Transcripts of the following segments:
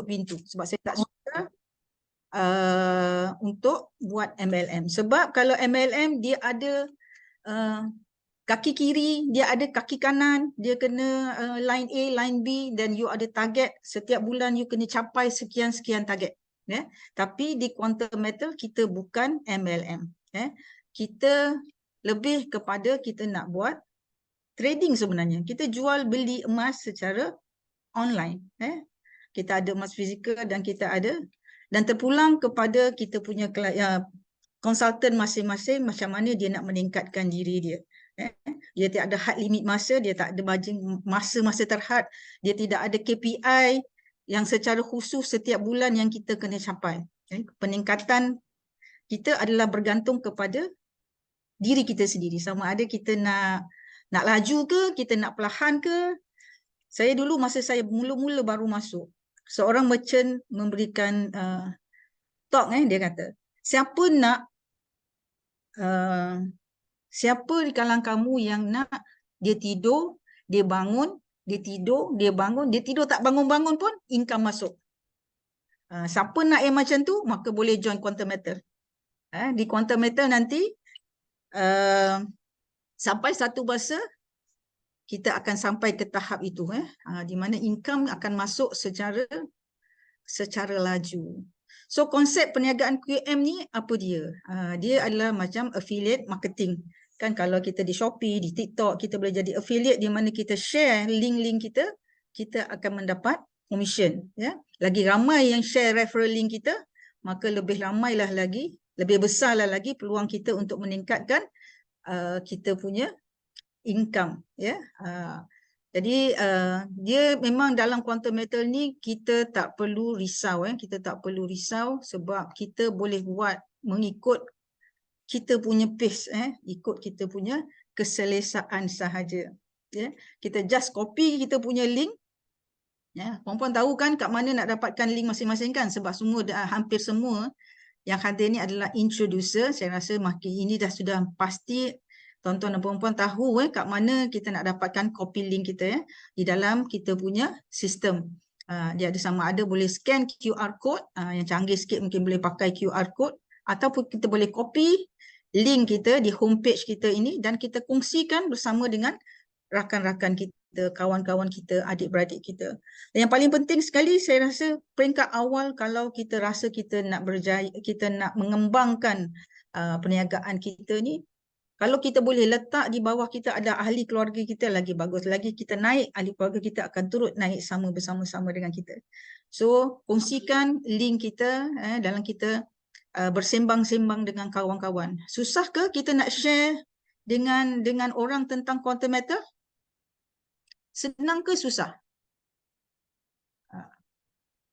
pintu sebab saya tak suka untuk buat MLM. Sebab kalau MLM dia ada kaki kiri, dia ada kaki kanan, dia kena line A, line B, dan you ada target setiap bulan you kena capai sekian-sekian target. Tapi di quantum metal kita bukan MLM. Kita lebih kepada kita nak buat trading sebenarnya. Kita jual beli emas secara online. Kita ada emas fizikal dan kita ada, dan terpulang kepada kita punya konsultan masing-masing macam mana dia nak meningkatkan diri dia. Dia tidak ada had limit masa, dia tak ada margin masa terhad, dia tidak ada KPI yang secara khusus setiap bulan yang kita kena capai. Peningkatan kita adalah bergantung kepada diri kita sendiri, sama ada kita nak laju ke, kita nak perlahan ke. Saya dulu masa saya mula-mula baru masuk, seorang merchant memberikan talk, dia kata, siapa di kalangan kamu yang nak dia tidur, dia bangun, dia tidur, dia bangun, dia tidur tak bangun-bangun pun income masuk. Siapa nak yang macam tu, maka boleh join quantum metal. Di quantum metal nanti sampai satu masa kita akan sampai ke tahap itu, di mana income akan masuk secara laju. So konsep perniagaan QM ni apa dia? Dia adalah macam affiliate marketing. Kan kalau kita di Shopee, di TikTok, kita boleh jadi affiliate di mana kita share link-link kita, kita akan mendapat commission. Lagi ramai yang share referral link kita, maka lebih ramailah lagi, lebih besarlah lagi peluang kita untuk meningkatkan kita punya income. Jadi dia memang dalam quantum metal ni kita tak perlu risau, kita tak perlu risau sebab kita boleh buat mengikut kita punya pace, ikut kita punya keselesaan sahaja. Kita just copy kita punya link. Puan-puan tahu kan kat mana nak dapatkan link masing-masing kan, sebab semua hampir semua yang hadir ni adalah introducer. Saya rasa makin ini dah sudah pasti tuan-tuan dan puan-puan tahu kat mana kita nak dapatkan copy link kita di dalam kita punya sistem. Dia ada sama ada boleh scan QR code, yang canggih sikit mungkin boleh pakai QR code, ataupun kita boleh copy link kita di homepage kita ini dan kita kongsikan bersama dengan rakan-rakan kita, kawan-kawan kita, adik-beradik kita. Dan yang paling penting sekali saya rasa peringkat awal kalau kita rasa kita nak berjaya, kita nak mengembangkan perniagaan kita ni, kalau kita boleh letak di bawah kita ada ahli keluarga kita, lagi bagus lagi. Kita naik, ahli keluarga kita akan turut naik sama bersama-sama dengan kita. So, kongsikan link kita dalam kita bersembang-sembang dengan kawan-kawan. Susah ke kita nak share dengan orang tentang quantum metal? Senang ke susah?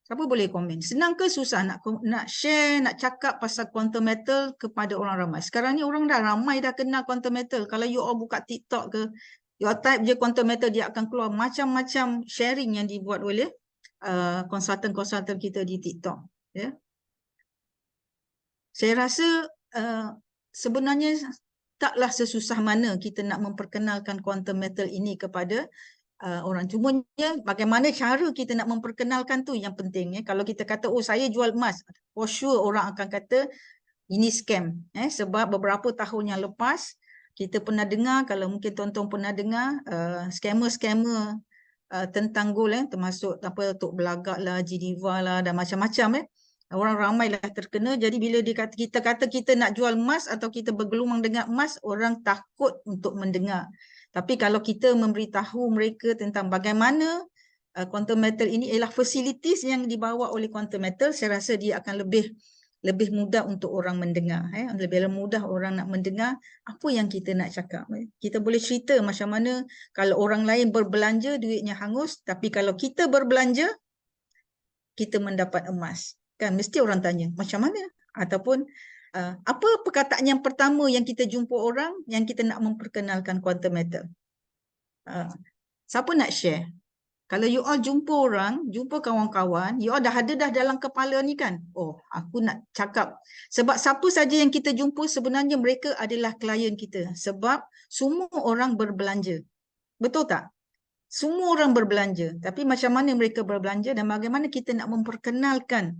Siapa boleh komen? Senang ke susah nak share, nak cakap pasal quantum metal kepada orang ramai? Sekarang ni orang dah ramai dah kenal quantum metal. Kalau you all buka TikTok ke, you all type je quantum metal, dia akan keluar macam-macam sharing yang dibuat oleh konsultan-konsultan kita di TikTok. Saya rasa sebenarnya taklah sesusah mana kita nak memperkenalkan quantum metal ini kepada orang. Cumanya bagaimana cara kita nak memperkenalkan tu yang penting. Kalau kita kata, oh saya jual emas, for sure orang akan kata ini scam. Sebab beberapa tahun yang lepas kita pernah dengar, kalau mungkin tuan-tuan pernah dengar, scammer-scammer tentang gold, termasuk Tok Belagak lah, Geneva lah dan macam-macam. Orang ramai lah terkena. Jadi bila kita kata kita nak jual emas atau kita bergelumang dengan emas, orang takut untuk mendengar. Tapi kalau kita memberitahu mereka tentang bagaimana quantum metal ini ialah facilities yang dibawa oleh quantum metal, saya rasa dia akan lebih mudah untuk orang mendengar. Lebih mudah orang nak mendengar apa yang kita nak cakap. Kita boleh cerita macam mana kalau orang lain berbelanja duitnya hangus, tapi kalau kita berbelanja kita mendapat emas. Kan mesti orang tanya macam mana? Ataupun apa perkataan yang pertama yang kita jumpa orang yang kita nak memperkenalkan quantum metal? Siapa nak share? Kalau you all jumpa orang, jumpa kawan-kawan, you all dah ada dah dalam kepala ni kan? Oh, aku nak cakap. Sebab siapa saja yang kita jumpa sebenarnya mereka adalah klien kita. Sebab semua orang berbelanja. Betul tak? Semua orang berbelanja, tapi macam mana mereka berbelanja dan bagaimana kita nak memperkenalkan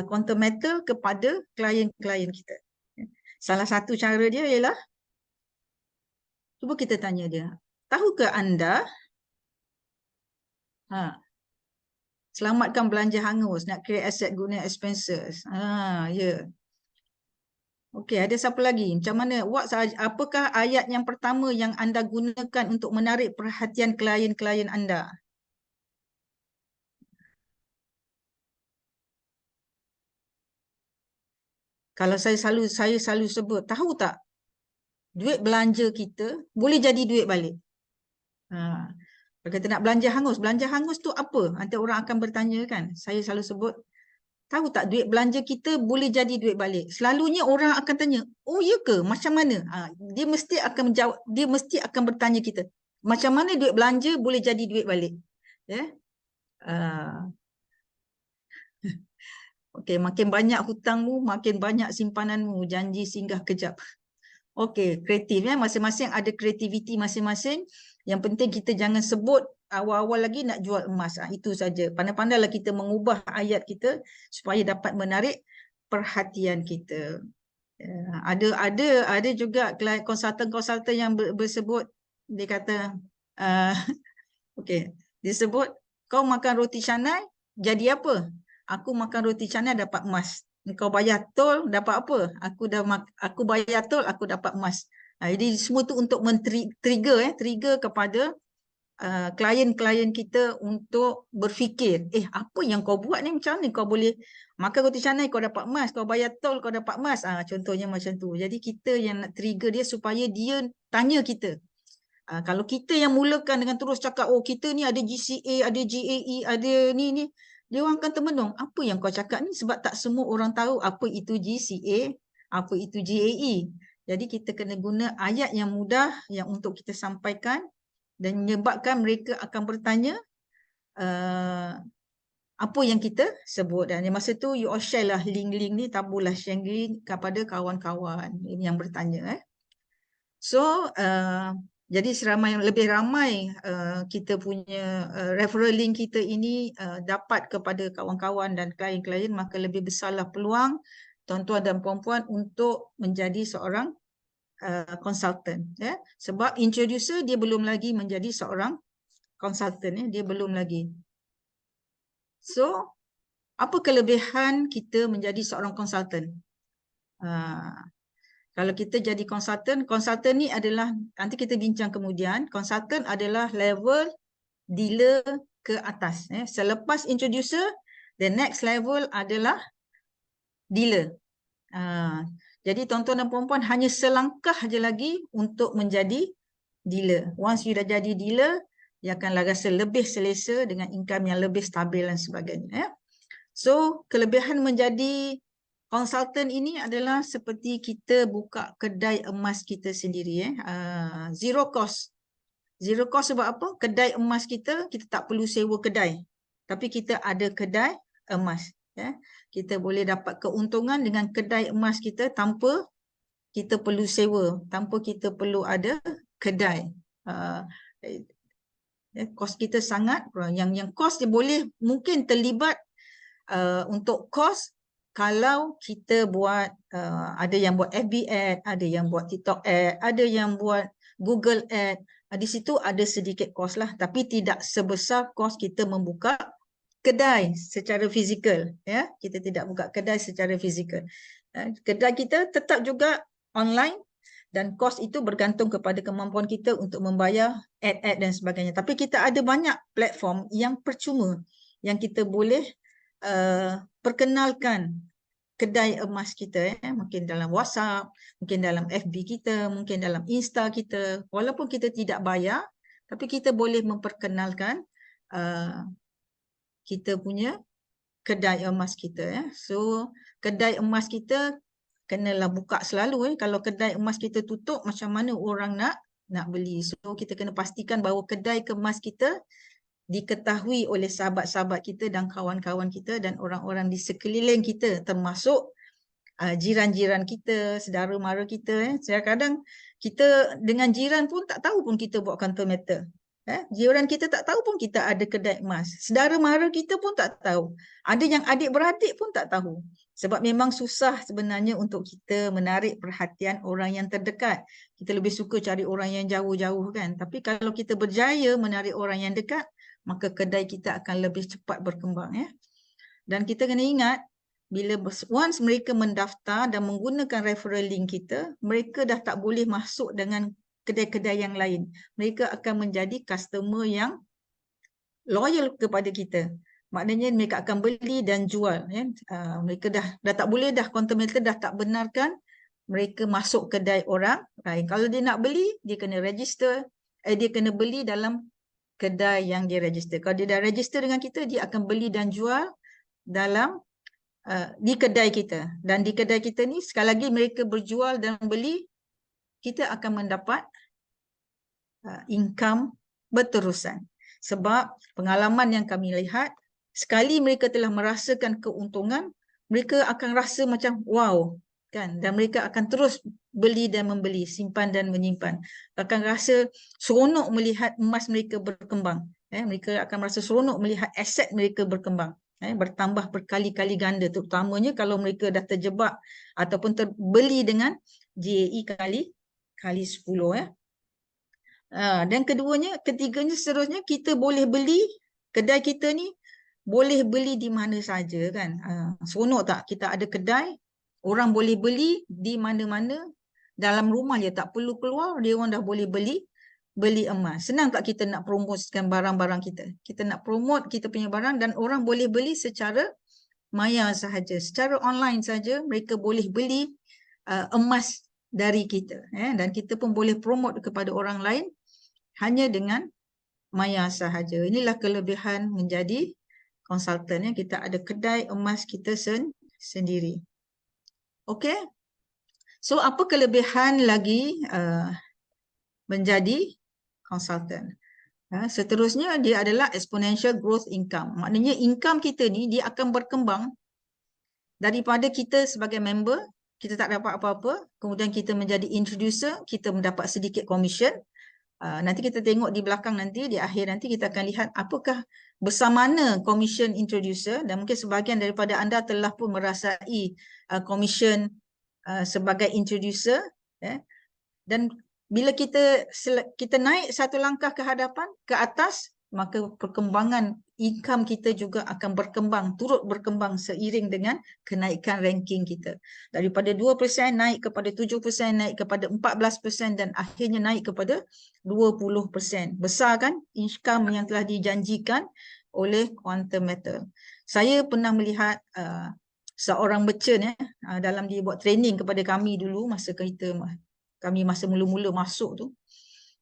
quantum metal kepada klien-klien kita. Salah satu cara dia ialah, cuba kita tanya dia, tahukah anda selamatkan belanja hangus, nak create asset guna expenses. Ya. Okey, ada siapa lagi? Macam mana? Apakah ayat yang pertama yang anda gunakan untuk menarik perhatian klien-klien anda? Kalau saya selalu sebut, tahu tak? Duit belanja kita boleh jadi duit balik. Kalau kita nak belanja hangus tu apa? Nanti orang akan bertanya kan. Saya selalu sebut, tahu tak duit belanja kita boleh jadi duit balik. Selalunya orang akan tanya, oh ya ke? Macam mana? Dia mesti akan menjawab, dia mesti akan bertanya kita, macam mana duit belanja boleh jadi duit balik? Ya. Okey, makin banyak hutangmu, makin banyak simpananmu, janji singgah kejap. Okey, kreatif ya. Masing-masing ada kreativiti masing-masing. Yang penting kita jangan sebut awal-awal lagi nak jual emas. Itu saja. Pandai-pandailah kita mengubah ayat kita supaya dapat menarik perhatian kita. Ada juga konsultan-konsultan yang bersebut, dia kata, okey, dia sebut, kau makan roti canai jadi apa? Aku makan roti canai dapat emas. Kau bayar tol dapat apa? Aku bayar tol, aku dapat emas. Jadi semua tu untuk trigger kepada klien-klien kita untuk berfikir, apa yang kau buat ni, macam mana kau boleh makan roti canai kau dapat emas, kau bayar tol kau dapat emas. Contohnya macam tu. Jadi kita yang nak trigger dia supaya dia tanya kita. Kalau kita yang mulakan dengan terus cakap, oh kita ni ada GCA, ada GAE, ada ni, dia orang akan termenung. Apa yang kau cakap ni? Sebab tak semua orang tahu apa itu GCA, apa itu GAE. Jadi kita kena guna ayat yang mudah yang untuk kita sampaikan dan menyebabkan mereka akan bertanya apa yang kita sebut. Dan masa tu you all share lah link-link ni, taburlah share link kepada kawan-kawan yang bertanya. So jadi lebih ramai kita punya referral link kita ini dapat kepada kawan-kawan dan klien-klien, maka lebih besarlah peluang tuan-tuan dan puan-puan untuk menjadi seorang konsultan. Sebab introducer dia belum lagi menjadi seorang konsultan, dia belum lagi. So apa kelebihan kita menjadi seorang konsultan? Kalau kita jadi konsultan ni adalah, nanti kita bincang kemudian, konsultan adalah level dealer ke atas. Selepas introducer, the next level adalah dealer. Jadi tuan-tuan dan puan-puan hanya selangkah aja lagi untuk menjadi dealer. Once you dah jadi dealer, dia akan rasa lebih selesa dengan income yang lebih stabil dan sebagainya. So, kelebihan menjadi konsultan ini adalah seperti kita buka kedai emas kita sendiri. Zero cost. Zero cost sebab apa? Kedai emas kita tak perlu sewa kedai. Tapi kita ada kedai emas. Kita boleh dapat keuntungan dengan kedai emas kita tanpa kita perlu sewa, tanpa kita perlu ada kedai. Kos kita sangat kurang. Yang kos dia boleh mungkin terlibat untuk kos kalau kita buat, ada yang buat FB ad, ada yang buat TikTok ad, ada yang buat Google ad. Di situ ada sedikit kos lah, tapi tidak sebesar kos kita membuka kedai secara fizikal. Kita tidak buka kedai secara fizikal. Kedai kita tetap juga online dan kos itu bergantung kepada kemampuan kita untuk membayar ad-ad dan sebagainya. Tapi kita ada banyak platform yang percuma yang kita boleh perkenalkan kedai emas kita. Mungkin dalam WhatsApp, mungkin dalam FB kita, mungkin dalam Insta kita. Walaupun kita tidak bayar, tapi kita boleh memperkenalkan kita punya kedai emas kita. So kedai emas kita kenalah buka selalu. Kalau kedai emas kita tutup, macam mana orang nak beli? So kita kena pastikan bahawa kedai emas kita diketahui oleh sahabat-sahabat kita dan kawan-kawan kita dan orang-orang di sekeliling kita, termasuk jiran-jiran kita, saudara mara kita. Kadang-kadang kita dengan jiran pun tak tahu pun kita buat quantum metal. Jiran kita tak tahu pun kita ada kedai emas. Saudara mara kita pun tak tahu. Ada yang adik-beradik pun tak tahu. Sebab memang susah sebenarnya untuk kita menarik perhatian orang yang terdekat. Kita lebih suka cari orang yang jauh-jauh kan. Tapi kalau kita berjaya menarik orang yang dekat, maka kedai kita akan lebih cepat berkembang. Dan kita kena ingat, bila once mereka mendaftar dan menggunakan referral link kita, mereka dah tak boleh masuk dengan kedai-kedai yang lain. Mereka akan menjadi customer yang loyal kepada kita. Maknanya mereka akan beli dan jual. Mereka dah tak boleh dah, content meter dah tak benarkan mereka masuk kedai orang lain. Kalau dia nak beli, dia kena register, dia kena beli dalam kedai yang dia register. Kalau dia dah register dengan kita, dia akan beli dan jual dalam di kedai kita. Dan di kedai kita ni, sekali lagi mereka berjual dan beli, kita akan mendapat income berterusan. Sebab pengalaman yang kami lihat, sekali mereka telah merasakan keuntungan, mereka akan rasa macam wow, kan? Dan mereka akan terus beli dan membeli, simpan dan menyimpan. Akan rasa seronok melihat emas mereka berkembang. Mereka akan merasa seronok melihat aset mereka berkembang. Bertambah berkali-kali ganda, terutamanya kalau mereka dah terjebak ataupun terbeli dengan GAE kali 10. Dan ketiganya seterusnya, kita boleh beli, kedai kita ni boleh beli di mana saja kan. Seronok tak kita ada kedai, orang boleh beli di mana-mana, dalam rumah dia tak perlu keluar, dia orang dah boleh beli emas. Senang tak kita nak promosikan barang-barang kita? Kita nak promote kita punya barang dan orang boleh beli secara maya sahaja, secara online saja mereka boleh beli emas dari kita. Dan kita pun boleh promote kepada orang lain hanya dengan maya sahaja. Inilah kelebihan menjadi konsultan. Kita ada kedai emas kita sendiri. Okey. So apa kelebihan lagi menjadi konsultan? Seterusnya dia adalah exponential growth income. Maknanya income kita ni dia akan berkembang daripada kita sebagai member, kita tak dapat apa-apa, kemudian kita menjadi introducer, kita mendapat sedikit commission. Nanti kita tengok di belakang nanti, di akhir nanti kita akan lihat apakah besar mana commission introducer, dan mungkin sebahagian daripada anda telah pun merasai commission sebagai introducer. Dan bila kita naik satu langkah ke hadapan, ke atas, maka perkembangan income kita juga akan berkembang, turut berkembang seiring dengan kenaikan ranking kita. Daripada 2% naik kepada 7%, naik kepada 14% dan akhirnya naik kepada 20%. Besar kan income yang telah dijanjikan oleh Quantum Metal. Saya pernah melihat seorang merchant dalam dia buat training kepada kami dulu masa kami masa mula-mula masuk tu.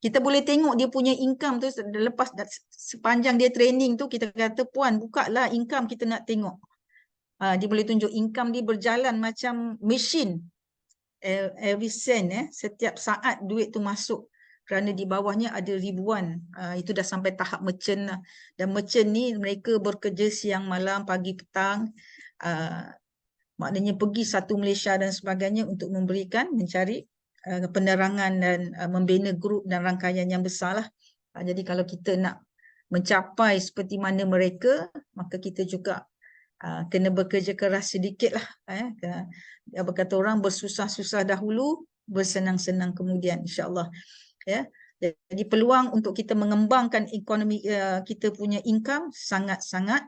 Kita boleh tengok dia punya income tu lepas sepanjang dia training tu, kita kata puan buka lah income kita nak tengok. Dia boleh tunjuk income dia berjalan macam mesin. Every cent setiap saat duit tu masuk, kerana di bawahnya ada ribuan. Itu dah sampai tahap merchant lah. Dan merchant ni mereka bekerja siang malam, pagi petang. Maknanya pergi satu Malaysia dan sebagainya untuk mencari penerangan dan membina grup dan rangkaian yang besar lah. Jadi kalau kita nak mencapai seperti mana mereka, maka kita juga kena bekerja keras sedikit lah. Berkata orang, bersusah-susah dahulu, bersenang-senang kemudian, insyaAllah. Jadi peluang untuk kita mengembangkan ekonomi kita punya income sangat-sangat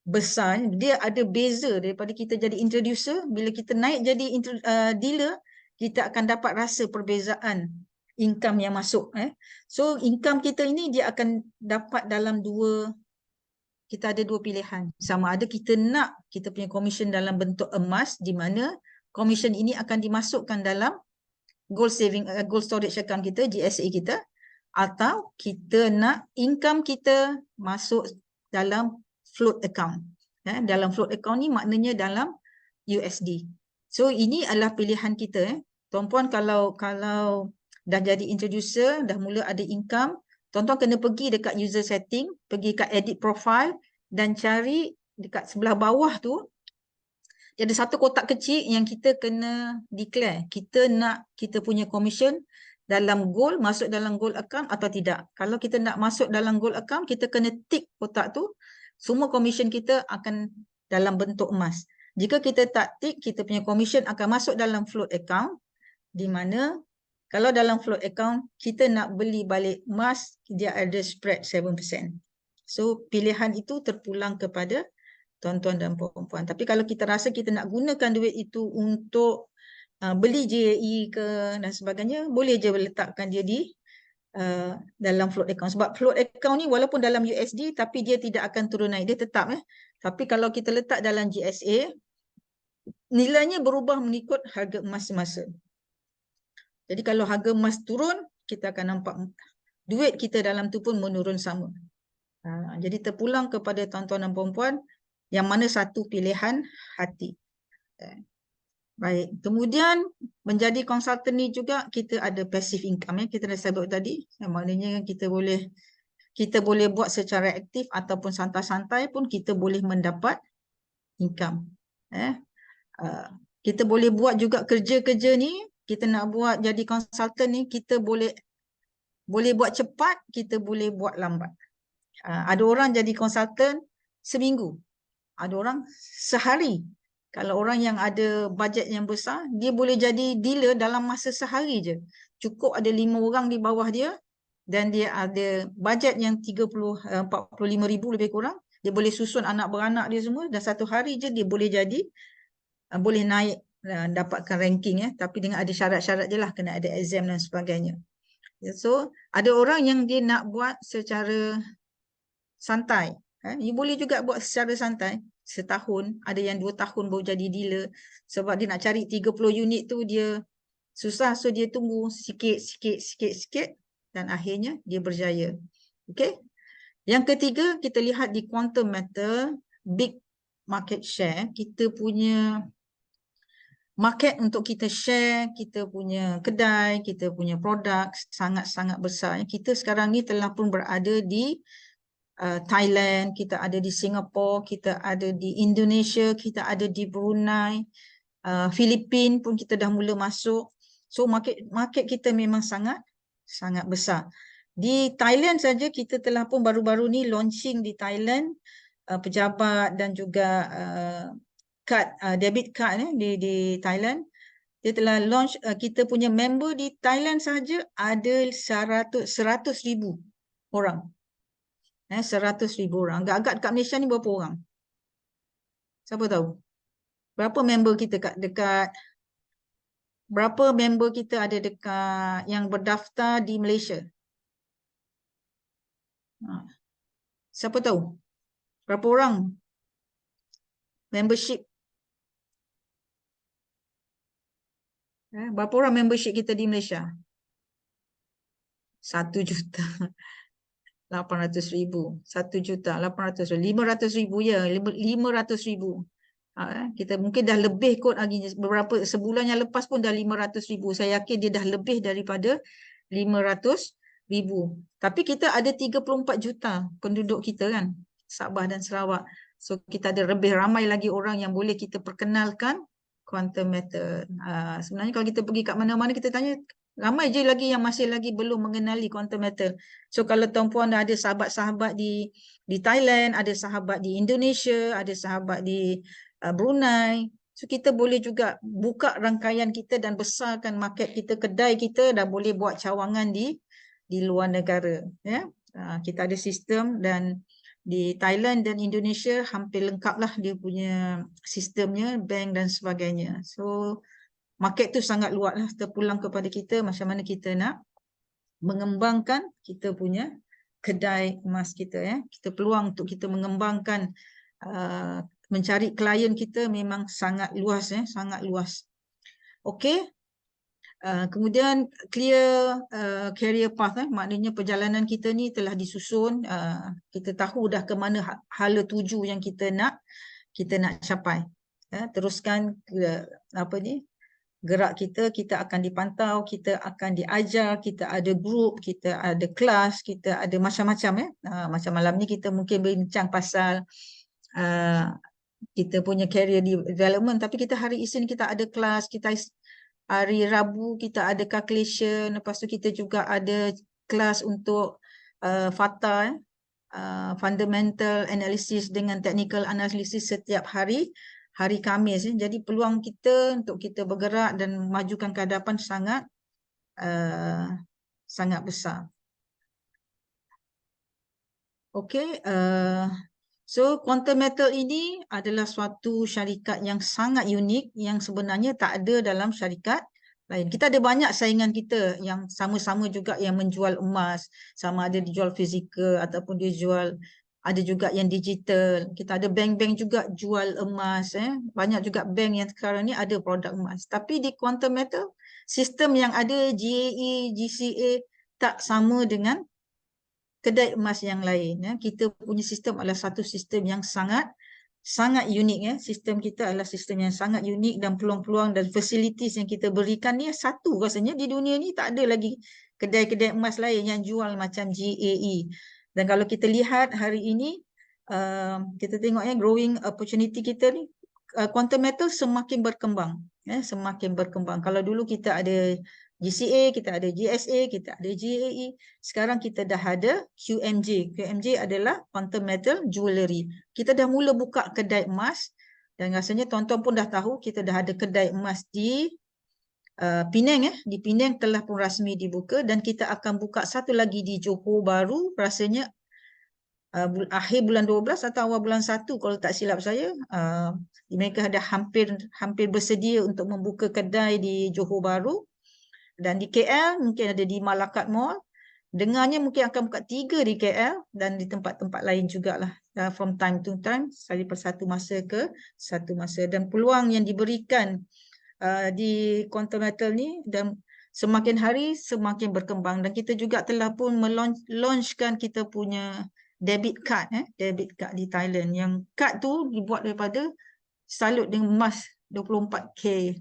besar. Dia ada beza daripada kita jadi introducer. Bila kita naik jadi dealer, kita akan dapat rasa perbezaan income yang masuk. So income kita ini dia akan dapat dalam kita ada dua pilihan. Sama ada kita nak kita punya commission dalam bentuk emas, di mana commission ini akan dimasukkan dalam gold storage account kita, GSA kita, atau kita nak income kita masuk dalam float account. Dalam float account ni maknanya dalam USD. So ini adalah pilihan kita. Tuan-puan kalau dah jadi introducer, dah mula ada income, tuan-tuan kena pergi dekat user setting, pergi kat edit profile dan cari dekat sebelah bawah tu, ada satu kotak kecil yang kita kena declare. Kita nak kita punya commission dalam goal, masuk dalam goal account atau tidak. Kalau kita nak masuk dalam goal account, kita kena tick kotak tu, semua commission kita akan dalam bentuk emas. Jika kita tak tick, kita punya commission akan masuk dalam float account, di mana kalau dalam float account, kita nak beli balik emas, dia ada spread 7%. So, pilihan itu terpulang kepada tuan-tuan dan puan-puan. Tapi kalau kita rasa kita nak gunakan duit itu untuk beli JAE ke dan sebagainya, boleh je letakkan dia di dalam float account. Sebab float account ni walaupun dalam USD, tapi dia tidak akan turun naik, dia tetap. Tapi kalau kita letak dalam GSA, nilainya berubah mengikut harga emas semasa. Jadi kalau harga emas turun, kita akan nampak duit kita dalam tu pun menurun sama. Jadi terpulang kepada tuan-tuan dan puan-puan yang mana satu pilihan hati. Baik, kemudian menjadi konsultan ni juga kita ada passive income, kita dah sebut tadi, yang maknanya kita boleh buat secara aktif ataupun santai-santai pun kita boleh mendapat income. Kita boleh buat juga kerja-kerja ni, kita nak buat jadi konsultan ni, kita boleh buat cepat, kita boleh buat lambat. Ada orang jadi konsultan seminggu, ada orang sehari. Kalau orang yang ada bajet yang besar, dia boleh jadi dealer dalam masa sehari je. Cukup ada 5 orang di bawah dia dan dia ada bajet yang 45 ribu lebih kurang. Dia boleh susun anak beranak dia semua dan satu hari je dia boleh jadi, boleh naik, dapatkan ranking, tapi dengan ada syarat-syarat je lah, kena ada exam dan sebagainya. So, ada orang yang dia nak buat secara santai. Dia boleh juga buat secara santai. Setahun, ada yang 2 tahun baru jadi dealer. Sebab dia nak cari 30 unit tu dia susah. So dia tunggu sikit dan akhirnya dia berjaya. Okay. Yang ketiga, kita lihat di quantum metal, big market share. Kita punya market untuk kita share, kita punya kedai, kita punya produk sangat-sangat besar. Kita sekarang ni telah pun berada di Thailand, kita ada di Singapura, kita ada di Indonesia, kita ada di Brunei, Filipina pun kita dah mula masuk. So market kita memang sangat besar. Di Thailand saja kita telah pun baru-baru ni launching di Thailand, pejabat dan juga debit card di Thailand. Dia telah launch, kita punya member di Thailand saja ada 100,000 orang. 100,000 orang. Agak-agak dekat Malaysia ni berapa orang? Siapa tahu? Berapa member kita dekat berapa member kita ada dekat yang berdaftar di Malaysia? Siapa tahu? Berapa orang membership? Berapa orang membership kita di Malaysia? 1,800,000. 1,800,000. 500,000 ya. 500,000. Kita mungkin dah lebih kot lagi. Beberapa sebulan yang lepas pun dah 500,000. Saya yakin dia dah lebih daripada 500,000. Tapi kita ada 34 juta penduduk kita kan, Sabah dan Sarawak. So kita ada lebih ramai lagi orang yang boleh kita perkenalkan quantum metal. Sebenarnya kalau kita pergi kat mana-mana kita tanya, ramai je lagi yang masih lagi belum mengenali quantum metal. So kalau tuan-puan dah ada sahabat-sahabat di Thailand, ada sahabat di Indonesia, ada sahabat di Brunei, so kita boleh juga buka rangkaian kita dan besarkan market kita, kedai kita, dah boleh buat cawangan di luar negara. Kita ada sistem dan di Thailand dan Indonesia hampir lengkap lah dia punya sistemnya, bank dan sebagainya. So market tu sangat luas lah, terpulang kepada kita macam mana kita nak mengembangkan kita punya kedai emas kita. Kita peluang untuk kita mengembangkan, mencari klien kita memang sangat luas, sangat luas. Okey. Kemudian clear career path, maknanya perjalanan kita ni telah disusun, kita tahu dah ke mana hala tuju yang kita nak capai. Teruskan gerak kita akan dipantau, kita akan diajar, kita ada group, kita ada kelas, kita ada macam-macam. Macam malam ni kita mungkin bincang pasal kita punya career development, tapi kita hari Isnin kita ada kelas, kita Hari Rabu kita ada calculation, lepas tu kita juga ada kelas untuk FATA, fundamental analysis dengan technical analysis setiap hari, hari Khamis. Jadi peluang kita untuk kita bergerak dan memajukan ke hadapan sangat besar. Okey, so Quantum Metal ini adalah suatu syarikat yang sangat unik yang sebenarnya tak ada dalam syarikat lain. Kita ada banyak saingan kita yang sama-sama juga yang menjual emas, sama ada dijual fizikal ataupun dia jual, ada juga yang digital. Kita ada bank-bank juga jual emas. Banyak juga bank yang sekarang ni ada produk emas. Tapi di Quantum Metal, sistem yang ada GAE, GCA tak sama dengan kedai emas yang lain. Kita punya sistem adalah satu sistem yang sangat unik. Sistem kita adalah sistem yang sangat unik dan peluang-peluang dan facilities yang kita berikan ni satu rasanya di dunia ni. Tak ada lagi kedai-kedai emas lain yang jual macam GAE. Dan kalau kita lihat hari ini, kita tengok growing opportunity kita ni, Quantum Metal semakin berkembang. Semakin berkembang. Kalau dulu kita ada GCA, kita ada GSA, kita ada GAE. Sekarang kita dah ada QMJ. QMJ adalah Quantum Metal Jewellery. Kita dah mula buka kedai emas dan rasanya tuan-tuan pun dah tahu kita dah ada kedai emas di Penang. Di Penang telah pun rasmi dibuka dan kita akan buka satu lagi di Johor Bahru rasanya akhir bulan 12 atau awal bulan 1 kalau tak silap saya. Mereka dah hampir bersedia untuk membuka kedai di Johor Bahru. Dan di KL mungkin ada di Malakat Mall. Dengarnya mungkin akan buka 3 di KL dan di tempat-tempat lain jugalah. From time to time, satu masa ke satu masa. Dan peluang yang diberikan di Quantum Metal ni dan semakin hari semakin berkembang. Dan kita juga telah pun launchkan kita punya debit card di Thailand. Yang kad tu dibuat daripada salut dengan emas 24K.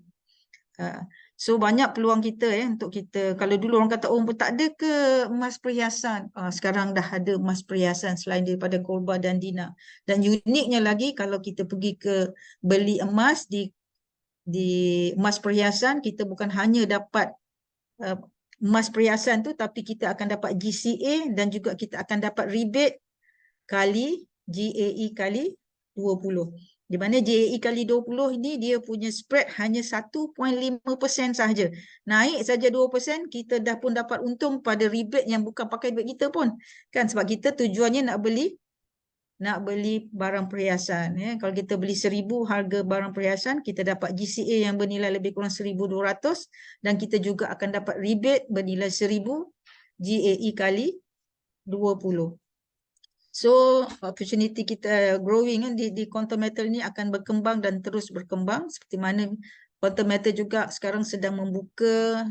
So banyak peluang kita untuk kita. Kalau dulu orang kata pun tak ada ke emas perhiasan, sekarang dah ada emas perhiasan selain daripada Korba dan Dina. Dan uniknya lagi kalau kita pergi ke beli emas di emas perhiasan, kita bukan hanya dapat emas perhiasan tu, tapi kita akan dapat GCA dan juga kita akan dapat rebate kali GAE kali 20. Di mana GAE kali 20 ini dia punya spread hanya 1.5% sahaja. Naik saja 2%, kita dah pun dapat untung pada rebate yang bukan pakai duit kita pun. Kan sebab kita tujuannya nak beli barang perhiasan. Kalau kita beli 1,000 harga barang perhiasan, kita dapat GCA yang bernilai lebih kurang 1,200 dan kita juga akan dapat rebate bernilai 1,000 GAE kali 20. So opportunity kita growing di Quantum Metal ni akan berkembang dan terus berkembang, seperti mana Quantum Metal juga sekarang sedang membuka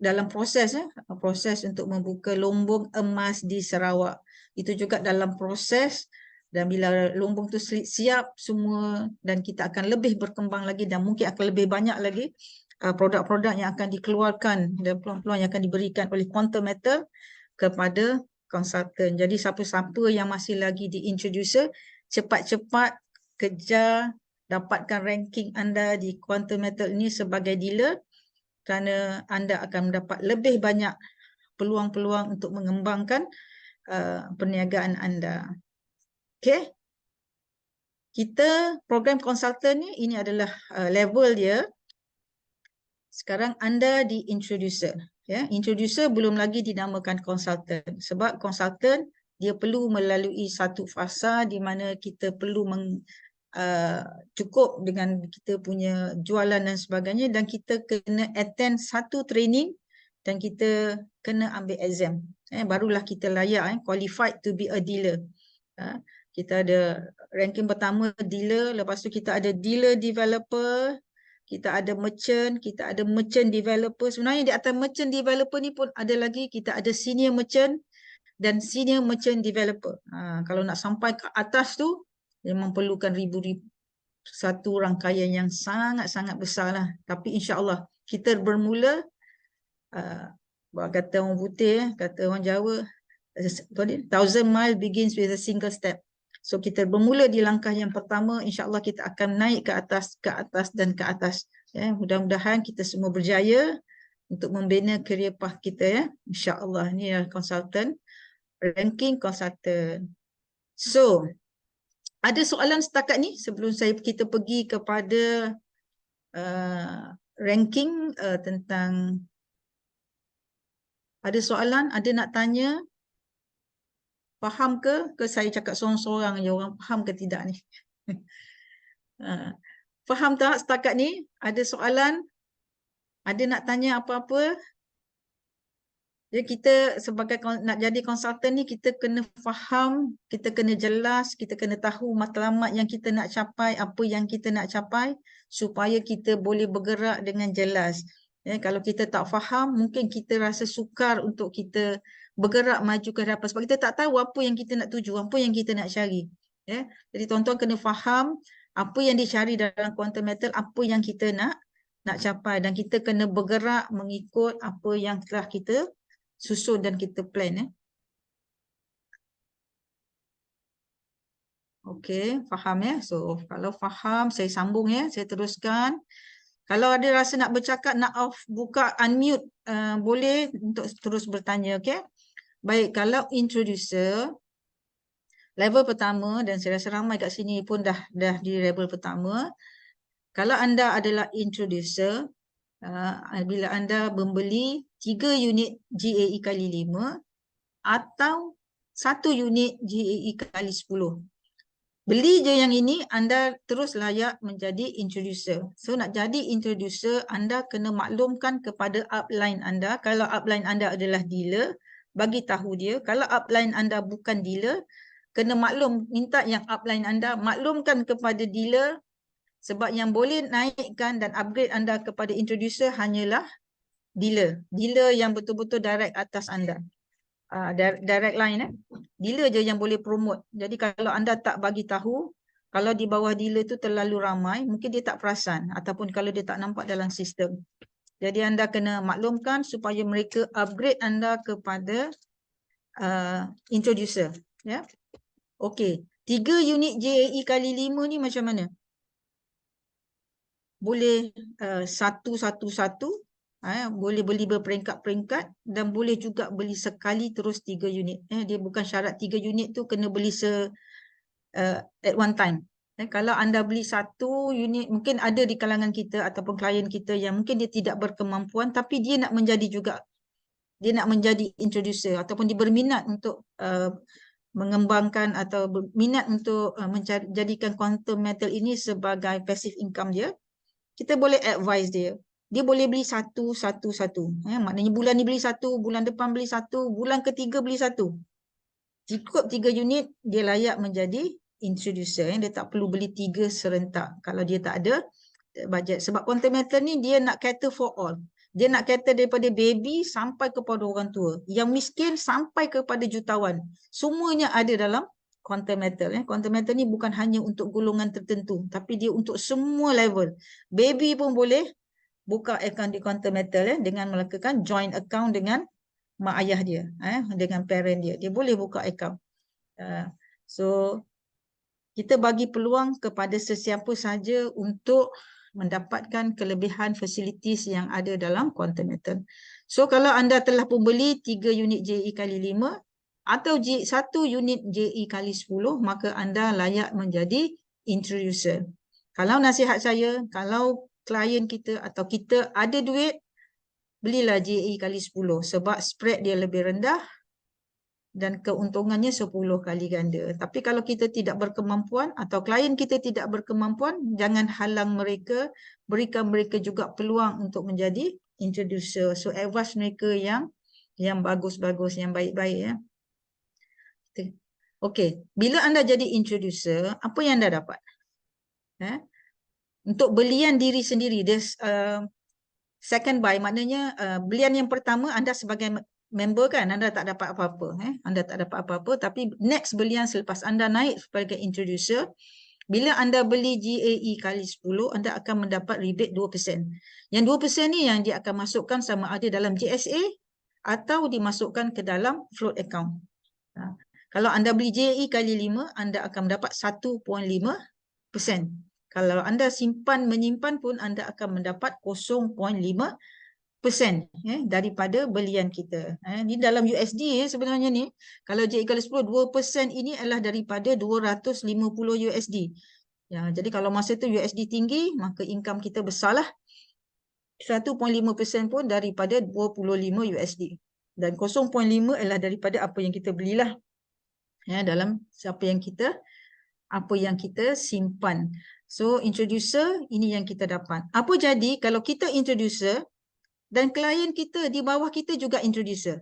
dalam proses untuk membuka lumbung emas di Sarawak. Itu juga dalam proses, dan bila lumbung tu siap semua dan kita akan lebih berkembang lagi dan mungkin akan lebih banyak lagi produk-produk yang akan dikeluarkan dan peluang-peluang yang akan diberikan oleh Quantum Metal kepada konsultan. Jadi siapa-siapa yang masih lagi di introducer, cepat-cepat kejar dapatkan ranking anda di Quantum Metal ini sebagai dealer, kerana anda akan mendapat lebih banyak peluang-peluang untuk mengembangkan perniagaan anda. Okey. Kita program konsultan ni, ini adalah level dia. Sekarang anda di introducer. Introducer belum lagi dinamakan konsultan, sebab konsultan dia perlu melalui satu fasa di mana kita perlu cukup dengan kita punya jualan dan sebagainya, dan kita kena attend satu training dan kita kena ambil exam. Barulah kita layak qualified to be a dealer. Kita ada ranking pertama dealer, lepas tu kita ada dealer developer, kita ada merchant, kita ada merchant developer. Sebenarnya di atas merchant developer ni pun ada lagi, kita ada senior merchant dan senior merchant developer. Kalau nak sampai ke atas tu, memang perlukan ribu-ribu, satu rangkaian yang sangat-sangat besar lah. Tapi insyaAllah kita bermula, kata orang putih, kata orang Jawa, 1,000 miles begins with a single step. So kita bermula di langkah yang pertama, insyaAllah kita akan naik ke atas dan ke atas. Ya, mudah-mudahan kita semua berjaya untuk membina career path kita ya. InsyaAllah ni adalah consultant, ranking consultant. So, ada soalan setakat ni sebelum kita pergi kepada ranking tentang, ada soalan, ada nak tanya? Faham ke saya cakap seorang-seorang je, orang faham ke tidak ni? Faham tak setakat ni? Ada soalan? Ada nak tanya apa-apa? Jadi kita sebagai nak jadi konsultan ni, kita kena faham, kita kena jelas, kita kena tahu matlamat yang kita nak capai, apa yang kita nak capai, supaya kita boleh bergerak dengan jelas. Ya, kalau kita tak faham, mungkin kita rasa sukar untuk kita bergerak maju ke hadapan sebab kita tak tahu apa yang kita nak tuju, apa yang kita nak cari. Ya, jadi tuan-tuan kena faham apa yang dicari dalam quantum method, apa yang kita nak capai, dan kita kena bergerak mengikut apa yang telah kita susun dan kita plan. Okey, faham ya? So, kalau faham, saya sambung ya, saya teruskan. Kalau ada rasa nak bercakap, nak off, buka, unmute, boleh untuk terus bertanya, okey? Baik, kalau introducer, level pertama, dan saya rasa ramai kat sini pun dah di level pertama. Kalau anda adalah introducer, bila anda membeli 3 unit GAE kali 5 atau 1 unit GAE kali 10. Beli je yang ini, anda terus layak menjadi introducer. So nak jadi introducer, anda kena maklumkan kepada upline anda. Kalau upline anda adalah dealer, bagi tahu dia. Kalau upline anda bukan dealer, kena maklum, minta yang upline anda maklumkan kepada dealer, sebab yang boleh naikkan dan upgrade anda kepada introducer hanyalah dealer. Dealer yang betul-betul direct atas anda. Direct line dealer je yang boleh promote. Jadi kalau anda tak bagi tahu, kalau di bawah dealer tu terlalu ramai, mungkin dia tak perasan, ataupun kalau dia tak nampak dalam sistem. Jadi anda kena maklumkan supaya mereka upgrade anda kepada introducer. Ya. Okey, 3 unit JAE kali 5 ni macam mana? Boleh satu-satu-satu, boleh beli berperingkat-peringkat, dan boleh juga beli sekali terus 3 unit. Dia bukan syarat 3 unit tu kena beli at one time. Kalau anda beli 1 unit, mungkin ada di kalangan kita ataupun klien kita yang mungkin dia tidak berkemampuan, tapi dia nak menjadi juga, dia nak menjadi introducer ataupun dia berminat untuk mengembangkan atau berminat untuk menjadikan quantum method ini sebagai passive income dia. Kita boleh advise dia. Dia boleh beli satu. Maknanya bulan ni beli 1, bulan depan beli 1, bulan ketiga beli 1. Cukup 3 unit, dia layak menjadi introducer. Dia tak perlu beli 3 serentak kalau dia tak ada budget. Sebab quantum method ni dia nak cater for all. Dia nak cater daripada baby sampai kepada orang tua. Yang miskin sampai kepada jutawan. Semuanya ada dalam quantum method. Quantum method ni bukan hanya untuk golongan tertentu, tapi dia untuk semua level. Baby pun boleh buka akaun di quantum method dengan melakukan joint account dengan mak ayah dia, dengan parent dia. Dia boleh buka akaun. So kita bagi peluang kepada sesiapa saja untuk mendapatkan kelebihan facilities yang ada dalam quantum method. So kalau anda telah membeli 3 unit JE kali 5 atau 1 unit JE kali 10, maka anda layak menjadi introducer. Kalau nasihat saya, kalau klien kita atau kita ada duit, belilah JE kali 10 sebab spread dia lebih rendah dan keuntungannya 10 kali ganda. Tapi kalau kita tidak berkemampuan atau klien kita tidak berkemampuan, jangan halang mereka, berikan mereka juga peluang untuk menjadi introducer. So advise mereka yang bagus-bagus, yang baik-baik ya. Okey, bila anda jadi introducer, apa yang anda dapat? Untuk belian diri sendiri, second buy, maknanya belian yang pertama anda sebagai member kan, anda tak dapat apa-apa. Anda tak dapat apa-apa, tapi next belian selepas anda naik sebagai introducer, bila anda beli GAE kali 10, anda akan mendapat rebate 2%. Yang 2% ni yang dia akan masukkan sama ada dalam JSA atau dimasukkan ke dalam float account. Kalau anda beli GAE kali 5, anda akan mendapat 1.5%. Kalau anda simpan menyimpan pun anda akan mendapat 0.5% daripada belian kita. Ini dalam USD sebenarnya ni. Kalau J = 10, 2% ini adalah daripada 250 USD. Ya, jadi kalau masa tu USD tinggi, maka income kita besarlah. 1.5% pun daripada 25 USD. Dan 0.5 adalah daripada apa yang kita belilah. Ya, dalam apa yang kita simpan. So, introducer ini yang kita dapat. Apa jadi kalau kita introducer dan klien kita di bawah kita juga introducer?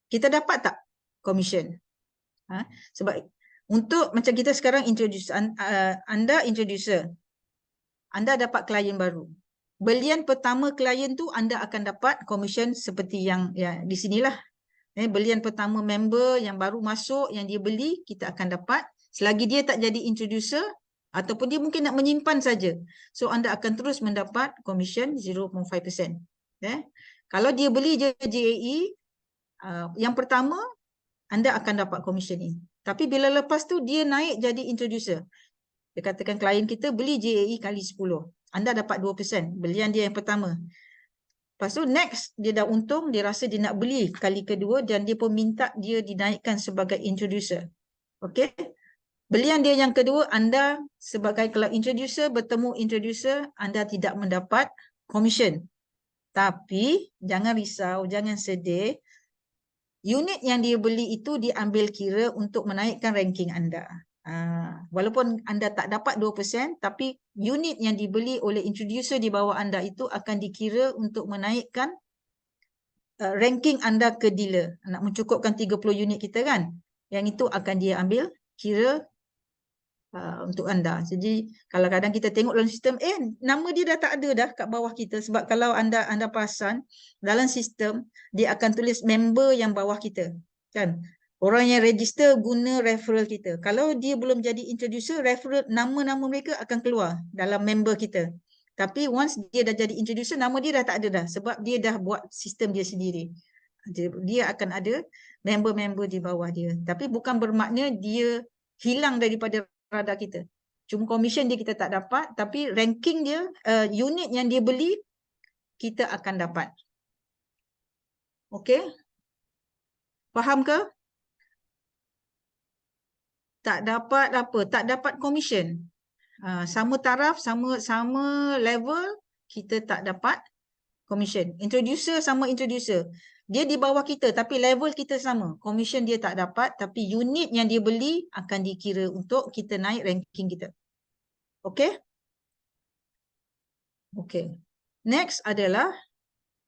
Kita dapat tak commission? Sebab untuk macam kita sekarang introducer, anda introducer, anda dapat klien baru. Belian pertama klien tu anda akan dapat commission seperti yang ya di sinilah. Belian pertama member yang baru masuk, yang dia beli, kita akan dapat. Selagi dia tak jadi introducer, ataupun dia mungkin nak menyimpan saja. So, anda akan terus mendapat commission 0.5%. Kalau dia beli je JAE, yang pertama, anda akan dapat commission ni. Tapi bila lepas tu, dia naik jadi introducer. Dia katakan klien kita beli JAE kali 10. Anda dapat 2%. Belian dia yang pertama. Lepas tu next, dia dah untung, dia rasa dia nak beli kali kedua dan dia pun minta dia dinaikkan sebagai introducer. Okey? Belian dia yang kedua, anda sebagai kalau introducer bertemu introducer, anda tidak mendapat commission. Tapi jangan risau, jangan sedih. Unit yang dia beli itu diambil kira untuk menaikkan ranking anda. Walaupun anda tak dapat 2%, tapi unit yang dibeli oleh introducer di bawah anda itu akan dikira untuk menaikkan ranking anda ke dealer. Nak mencukupkan 30 unit kita kan? Yang itu akan dia ambil kira untuk anda. Jadi kalau kadang kita tengok dalam sistem, nama dia dah tak ada dah kat bawah kita. Sebab kalau anda perasan, dalam sistem, dia akan tulis member yang bawah kita. Kan? Orang yang register guna referral kita. Kalau dia belum jadi introducer, referral nama-nama mereka akan keluar dalam member kita. Tapi once dia dah jadi introducer, nama dia dah tak ada dah. Sebab dia dah buat sistem dia sendiri. Dia akan ada member-member di bawah dia. Tapi bukan bermakna dia hilang daripada radar kita. Cuma komisen dia kita tak dapat, tapi ranking dia, unit yang dia beli, kita akan dapat. Okey? Faham ke? Tak dapat apa? Tak dapat komisen. Sama taraf, sama level, kita tak dapat komisen. Introducer sama introducer. Dia di bawah kita, tapi level kita sama. Komisen dia tak dapat, tapi unit yang dia beli akan dikira untuk kita naik ranking kita. Okey? Okey. Next adalah,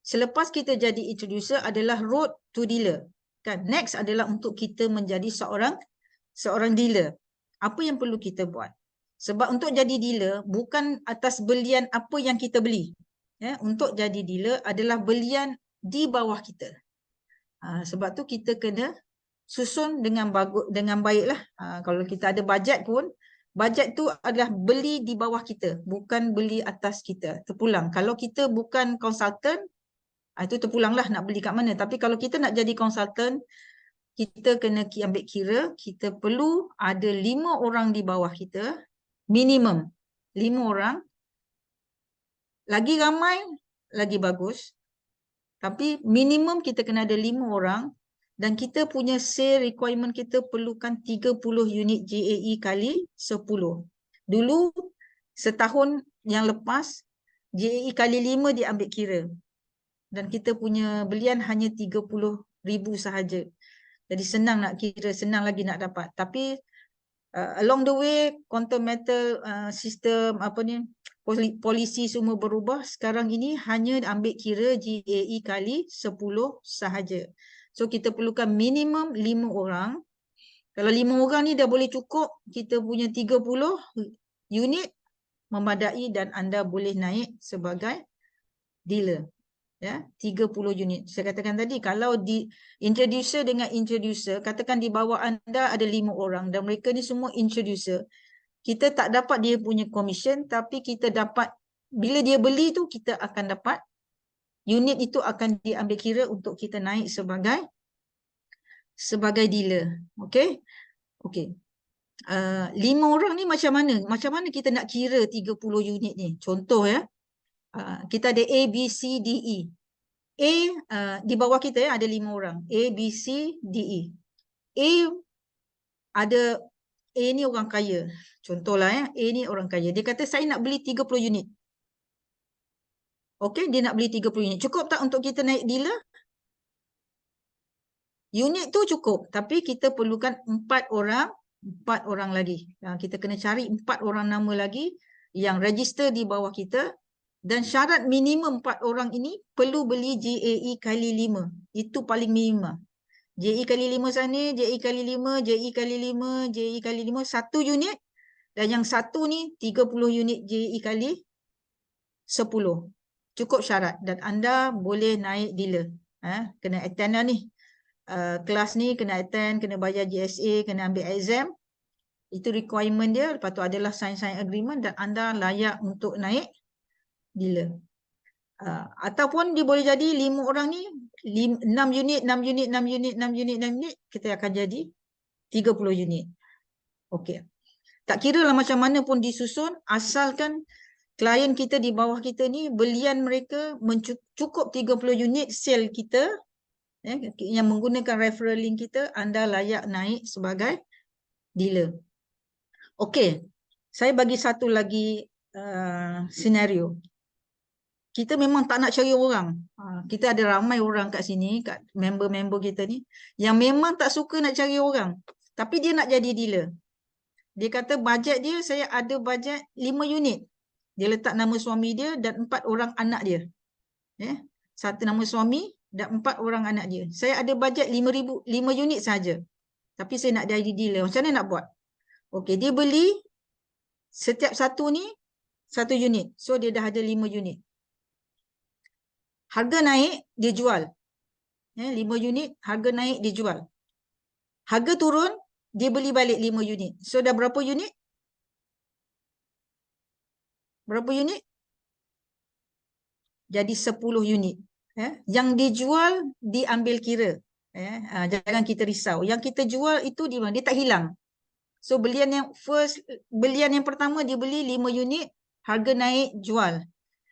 selepas kita jadi introducer adalah road to dealer. Kan? Next adalah untuk kita menjadi seorang dealer. Apa yang perlu kita buat? Sebab untuk jadi dealer, bukan atas belian apa yang kita beli. Untuk jadi dealer adalah belian di bawah kita. Sebab tu kita kena susun dengan baiklah. Kalau kita ada bajet pun, bajet tu adalah beli di bawah kita, bukan beli atas kita. Terpulang. Kalau kita bukan konsultan, itu terpulanglah nak beli kat mana. Tapi kalau kita nak jadi konsultan, kita kena ambil kira, kita perlu ada 5 orang di bawah kita, minimum 5 orang. Lagi ramai, lagi bagus. Tapi minimum kita kena ada 5 orang dan kita punya sale requirement kita perlukan 30 unit JAE kali 10. Dulu setahun yang lepas JAE kali 5 diambil kira. Dan kita punya belian hanya 30,000 sahaja. Jadi senang nak kira, senang lagi nak dapat. Tapi along the way, quantum metal sistem polisi semua berubah. Sekarang ini hanya ambil kira JAE kali 10 sahaja. So kita perlukan minimum 5 orang. Kalau 5 orang ni dah boleh cukup, kita punya 30 unit memadai dan anda boleh naik sebagai dealer. 30 unit. Saya katakan tadi, kalau di introducer dengan introducer, katakan di bawah anda ada 5 orang dan mereka ni semua introducer. Kita tak dapat dia punya commission, tapi kita dapat, bila dia beli tu, kita akan dapat, unit itu akan diambil kira untuk kita naik sebagai dealer. Okey? Okey. 5 orang ni macam mana? Macam mana kita nak kira 30 unit ni? Contoh ya, kita ada A, B, C, D, E. A, di bawah kita ya ada 5 orang. A, B, C, D, E. A ada, A ni orang kaya. Contohlah ya, A ni orang kaya. Dia kata saya nak beli 30 unit. Okey, dia nak beli 30 unit. Cukup tak untuk kita naik dealer? Unit tu cukup, tapi kita perlukan 4 orang lagi. Kita kena cari 4 orang nama lagi yang register di bawah kita, dan syarat minimum 4 orang ini perlu beli JAE kali 5. Itu paling minimum. JAE kali 5 sana, JAE kali 5, JAE kali 5, JAE kali 5, 1 unit, dan yang satu ni 30 unit JAE kali 10. Cukup syarat dan anda boleh naik dealer. Kena attend lah ni. Kelas ni kena attend, kena bayar GSA, kena ambil exam. Itu requirement dia. Lepas tu adalah sign agreement dan anda layak untuk naik dealer. Ataupun dia boleh jadi 5 orang ni 6 unit, 6 unit, 6 unit, 6 unit, 6 unit, kita akan jadi 30 unit. Okey. Tak kira lah macam mana pun disusun, asalkan klien kita di bawah kita ni belian mereka cukup 30 unit sale kita, yang menggunakan referral link kita, anda layak naik sebagai dealer. Okey, saya bagi satu lagi senario. Kita memang tak nak cari orang. Kita ada ramai orang kat sini, kat member-member kita ni, yang memang tak suka nak cari orang. Tapi dia nak jadi dealer. Dia kata bajet dia, saya ada bajet 5 unit. Dia letak nama suami dia dan 4 orang anak dia. Satu nama suami dan 4 orang anak dia. Saya ada bajet 5 unit saja. Tapi saya nak jadi dealer. Macam mana nak buat? Okey, dia beli setiap satu ni 1 unit. So dia dah ada 5 unit. Harga naik, dia jual. 5 unit, harga naik, dia jual. Harga turun, dia beli balik 5 unit. So dah berapa unit? Berapa unit? Jadi 10 unit. Yang dijual, diambil kira. Jangan kita risau. Yang kita jual itu dia tak hilang. So belian yang pertama dia beli 5 unit, harga naik, jual.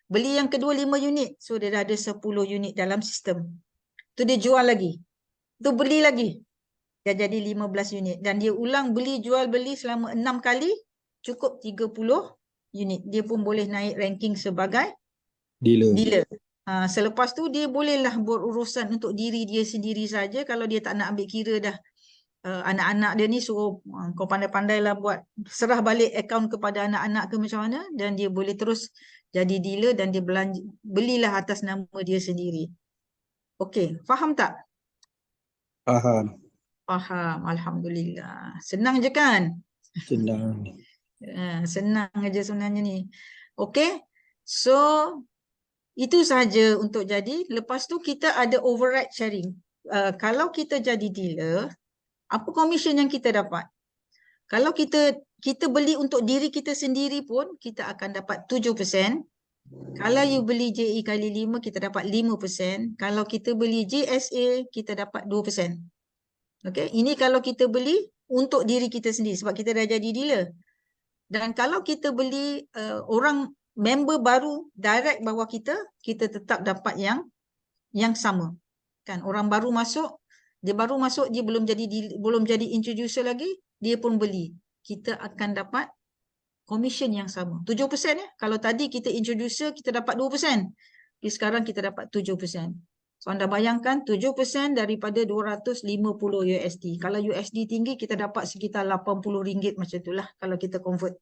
Beli yang kedua 5 unit. So dia dah ada 10 unit dalam sistem. Tu dia jual lagi. Tu beli lagi. Dia jadi 15 unit. Dan dia ulang beli, jual, beli selama 6 kali. Cukup 30 unit. Dia pun boleh naik ranking sebagai dealer. Selepas tu dia bolehlah buat urusan untuk diri dia sendiri saja. Kalau dia tak nak ambil kira dah anak-anak dia ni, suruh kau pandai-pandailah buat, serah balik akaun kepada anak-anak ke macam mana, dan dia boleh terus jadi dealer dan dia belilah atas nama dia sendiri. Okey, faham tak? Faham. Faham, alhamdulillah. Senang je kan? Senang. Senang aja sebenarnya ni. Okey. So itu sahaja untuk jadi. Lepas tu kita ada override sharing. Kalau kita jadi dealer, apa komisen yang kita dapat? Kalau kita beli untuk diri kita sendiri pun, kita akan dapat 7%. Kalau you beli JE kali 5, kita dapat 5%. Kalau kita beli GSA, kita dapat 2%. Okay? Ini kalau kita beli untuk diri kita sendiri, sebab kita dah jadi dealer. Dan kalau kita beli orang member baru direct bawah kita, kita tetap dapat yang sama. Kan? Orang baru masuk, dia belum jadi introducer lagi, dia pun beli. Kita akan dapat komisen yang sama. 7% ya. Kalau tadi kita introducer, kita dapat 2%. Jadi sekarang kita dapat 7%. So anda bayangkan 7% daripada 250 USD. Kalau USD tinggi, kita dapat sekitar RM80 macam itulah kalau kita convert.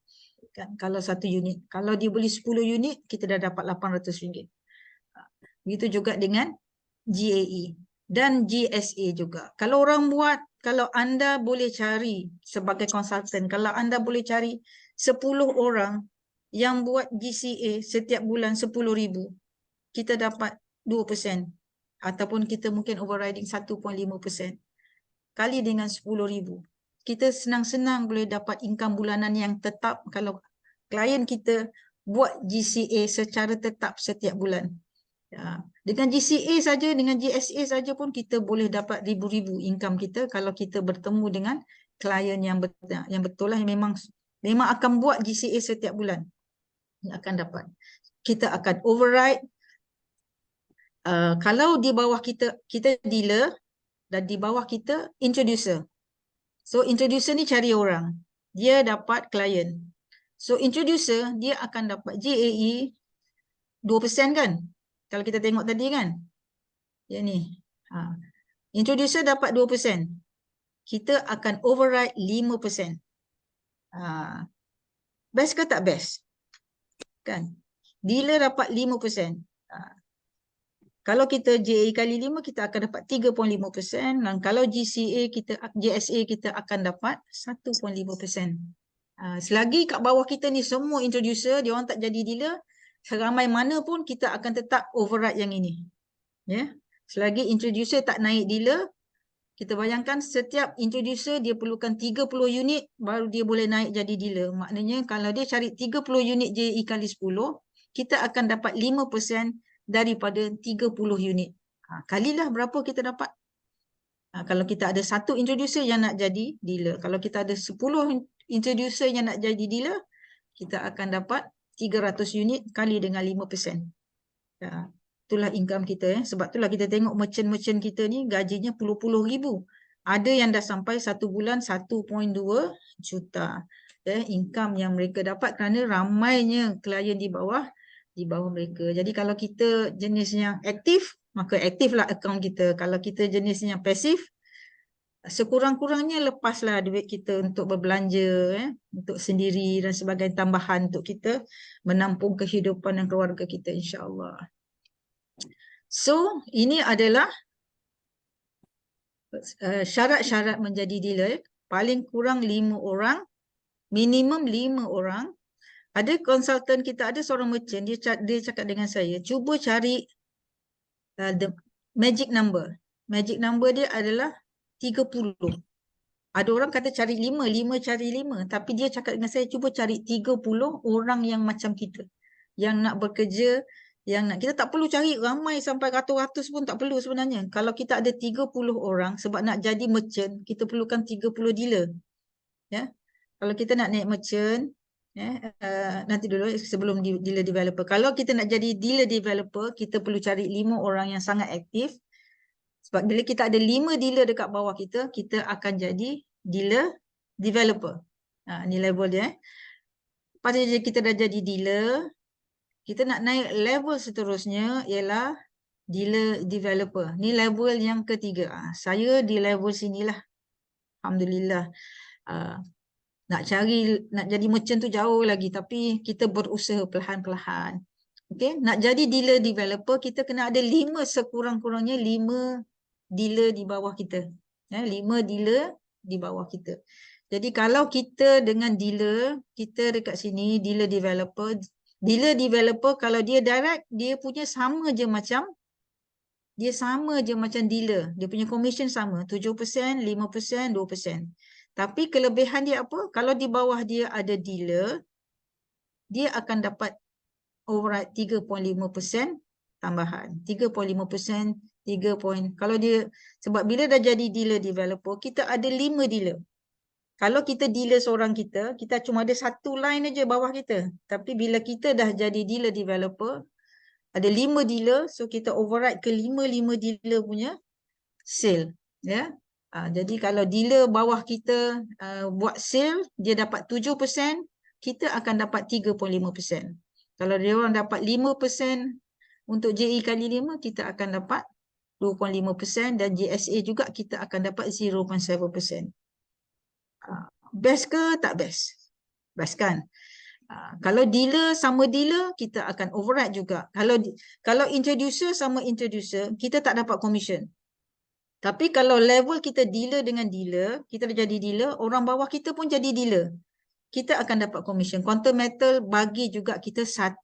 Kan? Kalau 1 unit. Kalau dia beli 10 unit, kita dah dapat RM800. Begitu juga dengan GAE dan GSA juga. Kalau orang buat, kalau anda boleh cari sebagai konsultan, kalau anda boleh cari 10 orang yang buat GCA setiap bulan 10,000, kita dapat 2%. Ataupun kita mungkin overriding 1.5%. Kali dengan 10,000. Kita senang-senang boleh dapat income bulanan yang tetap kalau klien kita buat GCA secara tetap setiap bulan. Dengan GCA saja, dengan GSA saja pun kita boleh dapat ribu-ribu income kita kalau kita bertemu dengan klien yang betul lah, yang memang akan buat GCA setiap bulan, akan dapat. Kita akan override. Kalau di bawah kita dealer dan di bawah kita introducer. So introducer ni cari orang, dia dapat klien. So introducer dia akan dapat JAE 2% kan? Kalau kita tengok tadi kan? Yang ni. Introducer dapat 2%. Kita akan override 5%. Best ke tak best? Kan? Dealer dapat 5%. Kalau kita JAE kali 5, kita akan dapat 3.5%. Dan kalau GSA kita akan dapat 1.5%. Selagi kat bawah kita ni semua introducer, dia orang tak jadi dealer, seramai mana pun kita akan tetap override yang ini. Ya. Selagi introducer tak naik dealer, kita bayangkan setiap introducer dia perlukan 30 unit baru dia boleh naik jadi dealer. Maknanya kalau dia cari 30 unit JAE kali 10, kita akan dapat 5% daripada 30 unit. Kalilah berapa kita dapat. Kalau kita ada satu introducer yang nak jadi dealer, kalau kita ada 10 introducer yang nak jadi dealer, kita akan dapat 300 unit kali dengan 5%. Itulah income kita. Sebab itulah kita tengok merchant-merchant kita ni gajinya puluh-puluh ribu. Ada yang dah sampai satu bulan 1.2 juta. Income yang mereka dapat kerana ramainya klien di bawah mereka. Jadi kalau kita jenis yang aktif, maka aktiflah akaun kita. Kalau kita jenis yang pasif, sekurang-kurangnya lepaslah duit kita untuk berbelanja, untuk sendiri dan sebagai tambahan untuk kita menampung kehidupan dan keluarga kita, insya-Allah. So, ini adalah syarat-syarat menjadi dealer. Paling kurang 5 orang, minimum 5 orang. Ada konsultan kita, ada seorang merchant, dia cakap dengan saya, cuba cari the magic number. Magic number dia adalah 30. Ada orang kata cari 5 cari 5. Tapi dia cakap dengan saya, cuba cari 30 orang yang macam kita. Yang nak bekerja, kita tak perlu cari ramai sampai ratus-ratus pun tak perlu sebenarnya. Kalau kita ada 30 orang, sebab nak jadi merchant, kita perlukan 30 dealer. Ya. Kalau kita nak naik merchant, nanti dulu sebelum dealer developer. Kalau kita nak jadi dealer developer, kita perlu cari 5 orang yang sangat aktif. Sebab bila kita ada 5 dealer dekat bawah kita, kita akan jadi dealer developer. Ni level dia. Lepas kita dah jadi dealer, kita nak naik level seterusnya ialah dealer developer. Ni level yang ketiga. Saya di level sinilah. Alhamdulillah. Nak jadi merchant tu jauh lagi, tapi kita berusaha perlahan-perlahan. Okay? Nak jadi dealer developer, kita kena ada 5 sekurang-kurangnya 5 dealer di bawah kita. 5 dealer di bawah kita. Jadi kalau kita dengan dealer, kita dekat sini dealer developer. Dealer developer kalau dia direct, dia punya sama je macam dealer. Dia punya commission sama, 7%, 5%, 2%. Tapi kelebihan dia apa? Kalau di bawah dia ada dealer, dia akan dapat override 3.5% tambahan. 3.5%, kalau dia, sebab bila dah jadi dealer developer, kita ada 5 dealer. Kalau kita dealer seorang kita cuma ada satu line aja bawah kita. Tapi bila kita dah jadi dealer developer, ada 5 dealer, so kita override ke 5 dealer punya sale. Ya. Jadi kalau dealer bawah kita buat sale, dia dapat 7%, kita akan dapat 3.5%. Kalau dia orang dapat 5% untuk JE kali 5, kita akan dapat 2.5% dan GSA juga kita akan dapat 0.7%. Best ke tak best? Best kan? Kalau dealer sama dealer, kita akan override juga. Kalau introducer sama introducer, kita tak dapat commission. Tapi kalau level kita dealer dengan dealer, kita dah jadi dealer, orang bawah kita pun jadi dealer. Kita akan dapat commission. Quantum Metal bagi juga kita 1%.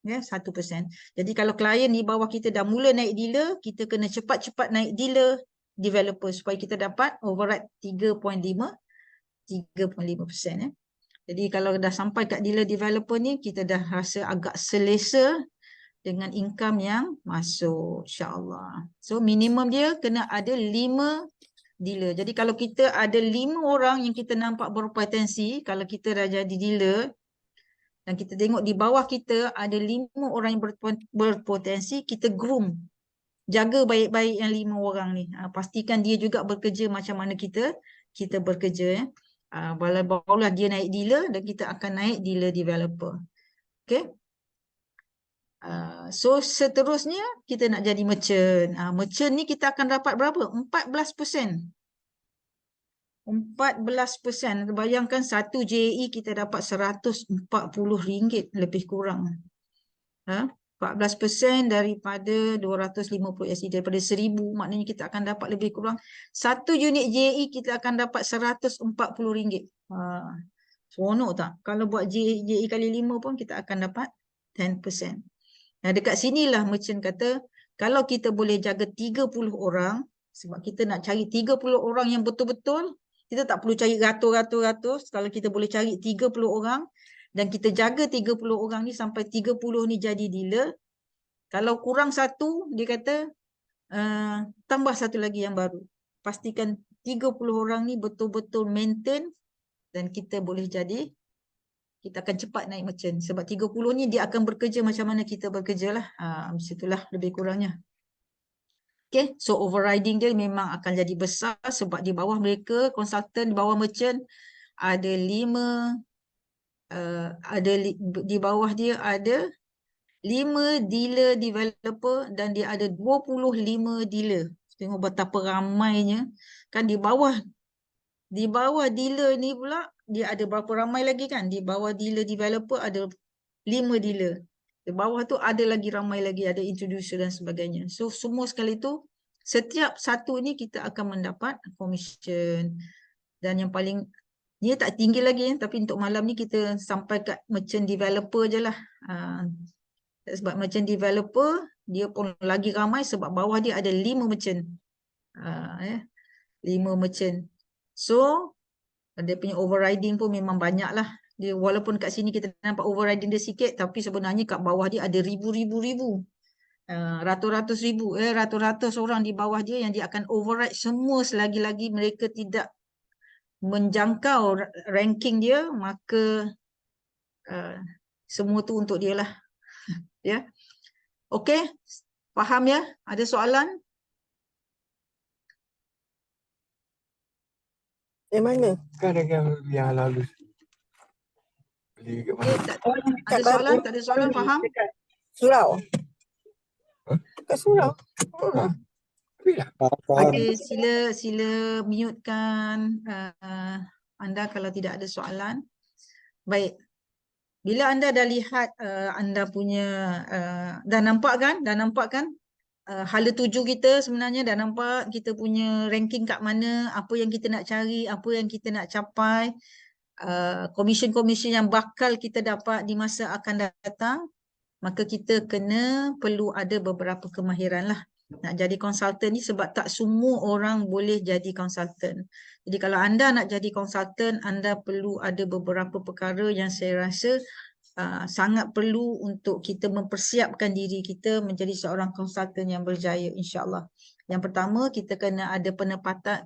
Ya, 1%. Jadi kalau klien di bawah kita dah mula naik dealer, kita kena cepat-cepat naik dealer developer supaya kita dapat override 3.5%. Ya. Jadi kalau dah sampai kat dealer developer ni, kita dah rasa agak selesa dengan income yang masuk, insya-Allah. So minimum dia kena ada 5 dealer. Jadi kalau kita ada 5 orang yang kita nampak berpotensi, kalau kita dah jadi dealer dan kita tengok di bawah kita ada 5 orang yang berpotensi, kita groom. Jaga baik-baik yang 5 orang ni. Pastikan dia juga bekerja macam mana kita bekerja. Barulah dia naik dealer dan kita akan naik dealer developer. Okay. So seterusnya kita nak jadi merchant. Merchant ni kita akan dapat berapa? 14%. 14%. Bayangkan satu JAE kita dapat RM140 lebih kurang. 14% daripada 250 SE, daripada 1000, maknanya kita akan dapat lebih kurang satu unit JAE kita akan dapat RM140. Seronok tak? Kalau buat JAE kali 5 pun kita akan dapat 10%. Nah, dekat sinilah merchant kata, kalau kita boleh jaga 30 orang, sebab kita nak cari 30 orang yang betul-betul, kita tak perlu cari ratus-ratus. Kalau kita boleh cari 30 orang, dan kita jaga 30 orang ni sampai 30 ni jadi dealer, kalau kurang satu, dia kata, tambah satu lagi yang baru. Pastikan 30 orang ni betul-betul maintain, dan kita boleh jadi, kita akan cepat naik merchant. Sebab 30 ni dia akan bekerja macam mana kita bekerja lah. Macam itulah lebih kurangnya. Okay, so overriding dia memang akan jadi besar sebab di bawah mereka, konsultan, di bawah merchant, ada 5, di bawah dia ada 5 dealer developer dan dia ada 25 dealer. Tengok betapa ramainya. Kan di bawah dealer ni pula, dia ada berapa ramai lagi kan? Di bawah dealer developer ada 5 dealer. Di bawah tu ada lagi ramai lagi, ada introducer dan sebagainya. So semua sekali tu, setiap satu ni kita akan mendapat commission. Dan yang paling, dia tak tinggi lagi, tapi untuk malam ni kita sampai kat merchant developer je lah. Sebab merchant developer, dia pun lagi ramai sebab bawah dia ada 5 merchant. 5 merchant. So, dia punya overriding pun memang banyak lah. Dia, walaupun kat sini kita nampak overriding dia sikit, tapi sebenarnya kat bawah dia ada ribu-ribu. Ratus-ratus ribu. Ratus-ratus orang di bawah dia yang dia akan override semua selagi-lagi mereka tidak menjangkau ranking dia, maka semua tu untuk dia lah. Ya. Okey, faham ya? Ada soalan? Yang mana? Kan yang lalu. Beli kat mana? Ada soalan? Tak ada soalan, faham? Dekat surau. Kat surau. Faham. Okay, sila mute-kan anda kalau tidak ada soalan. Baik. Bila anda dah lihat anda punya, dah nampak kan? Hala tuju kita sebenarnya dah nampak kita punya ranking kat mana, apa yang kita nak cari, apa yang kita nak capai, komisen-komisen yang bakal kita dapat di masa akan datang. Maka kita perlu ada beberapa kemahiran lah. Nak jadi konsultan ni sebab tak semua orang boleh jadi konsultan. Jadi kalau anda nak jadi konsultan, anda perlu ada beberapa perkara yang saya rasa sangat perlu untuk kita mempersiapkan diri kita menjadi seorang konsultan yang berjaya, insyaAllah. Yang pertama, kita kena ada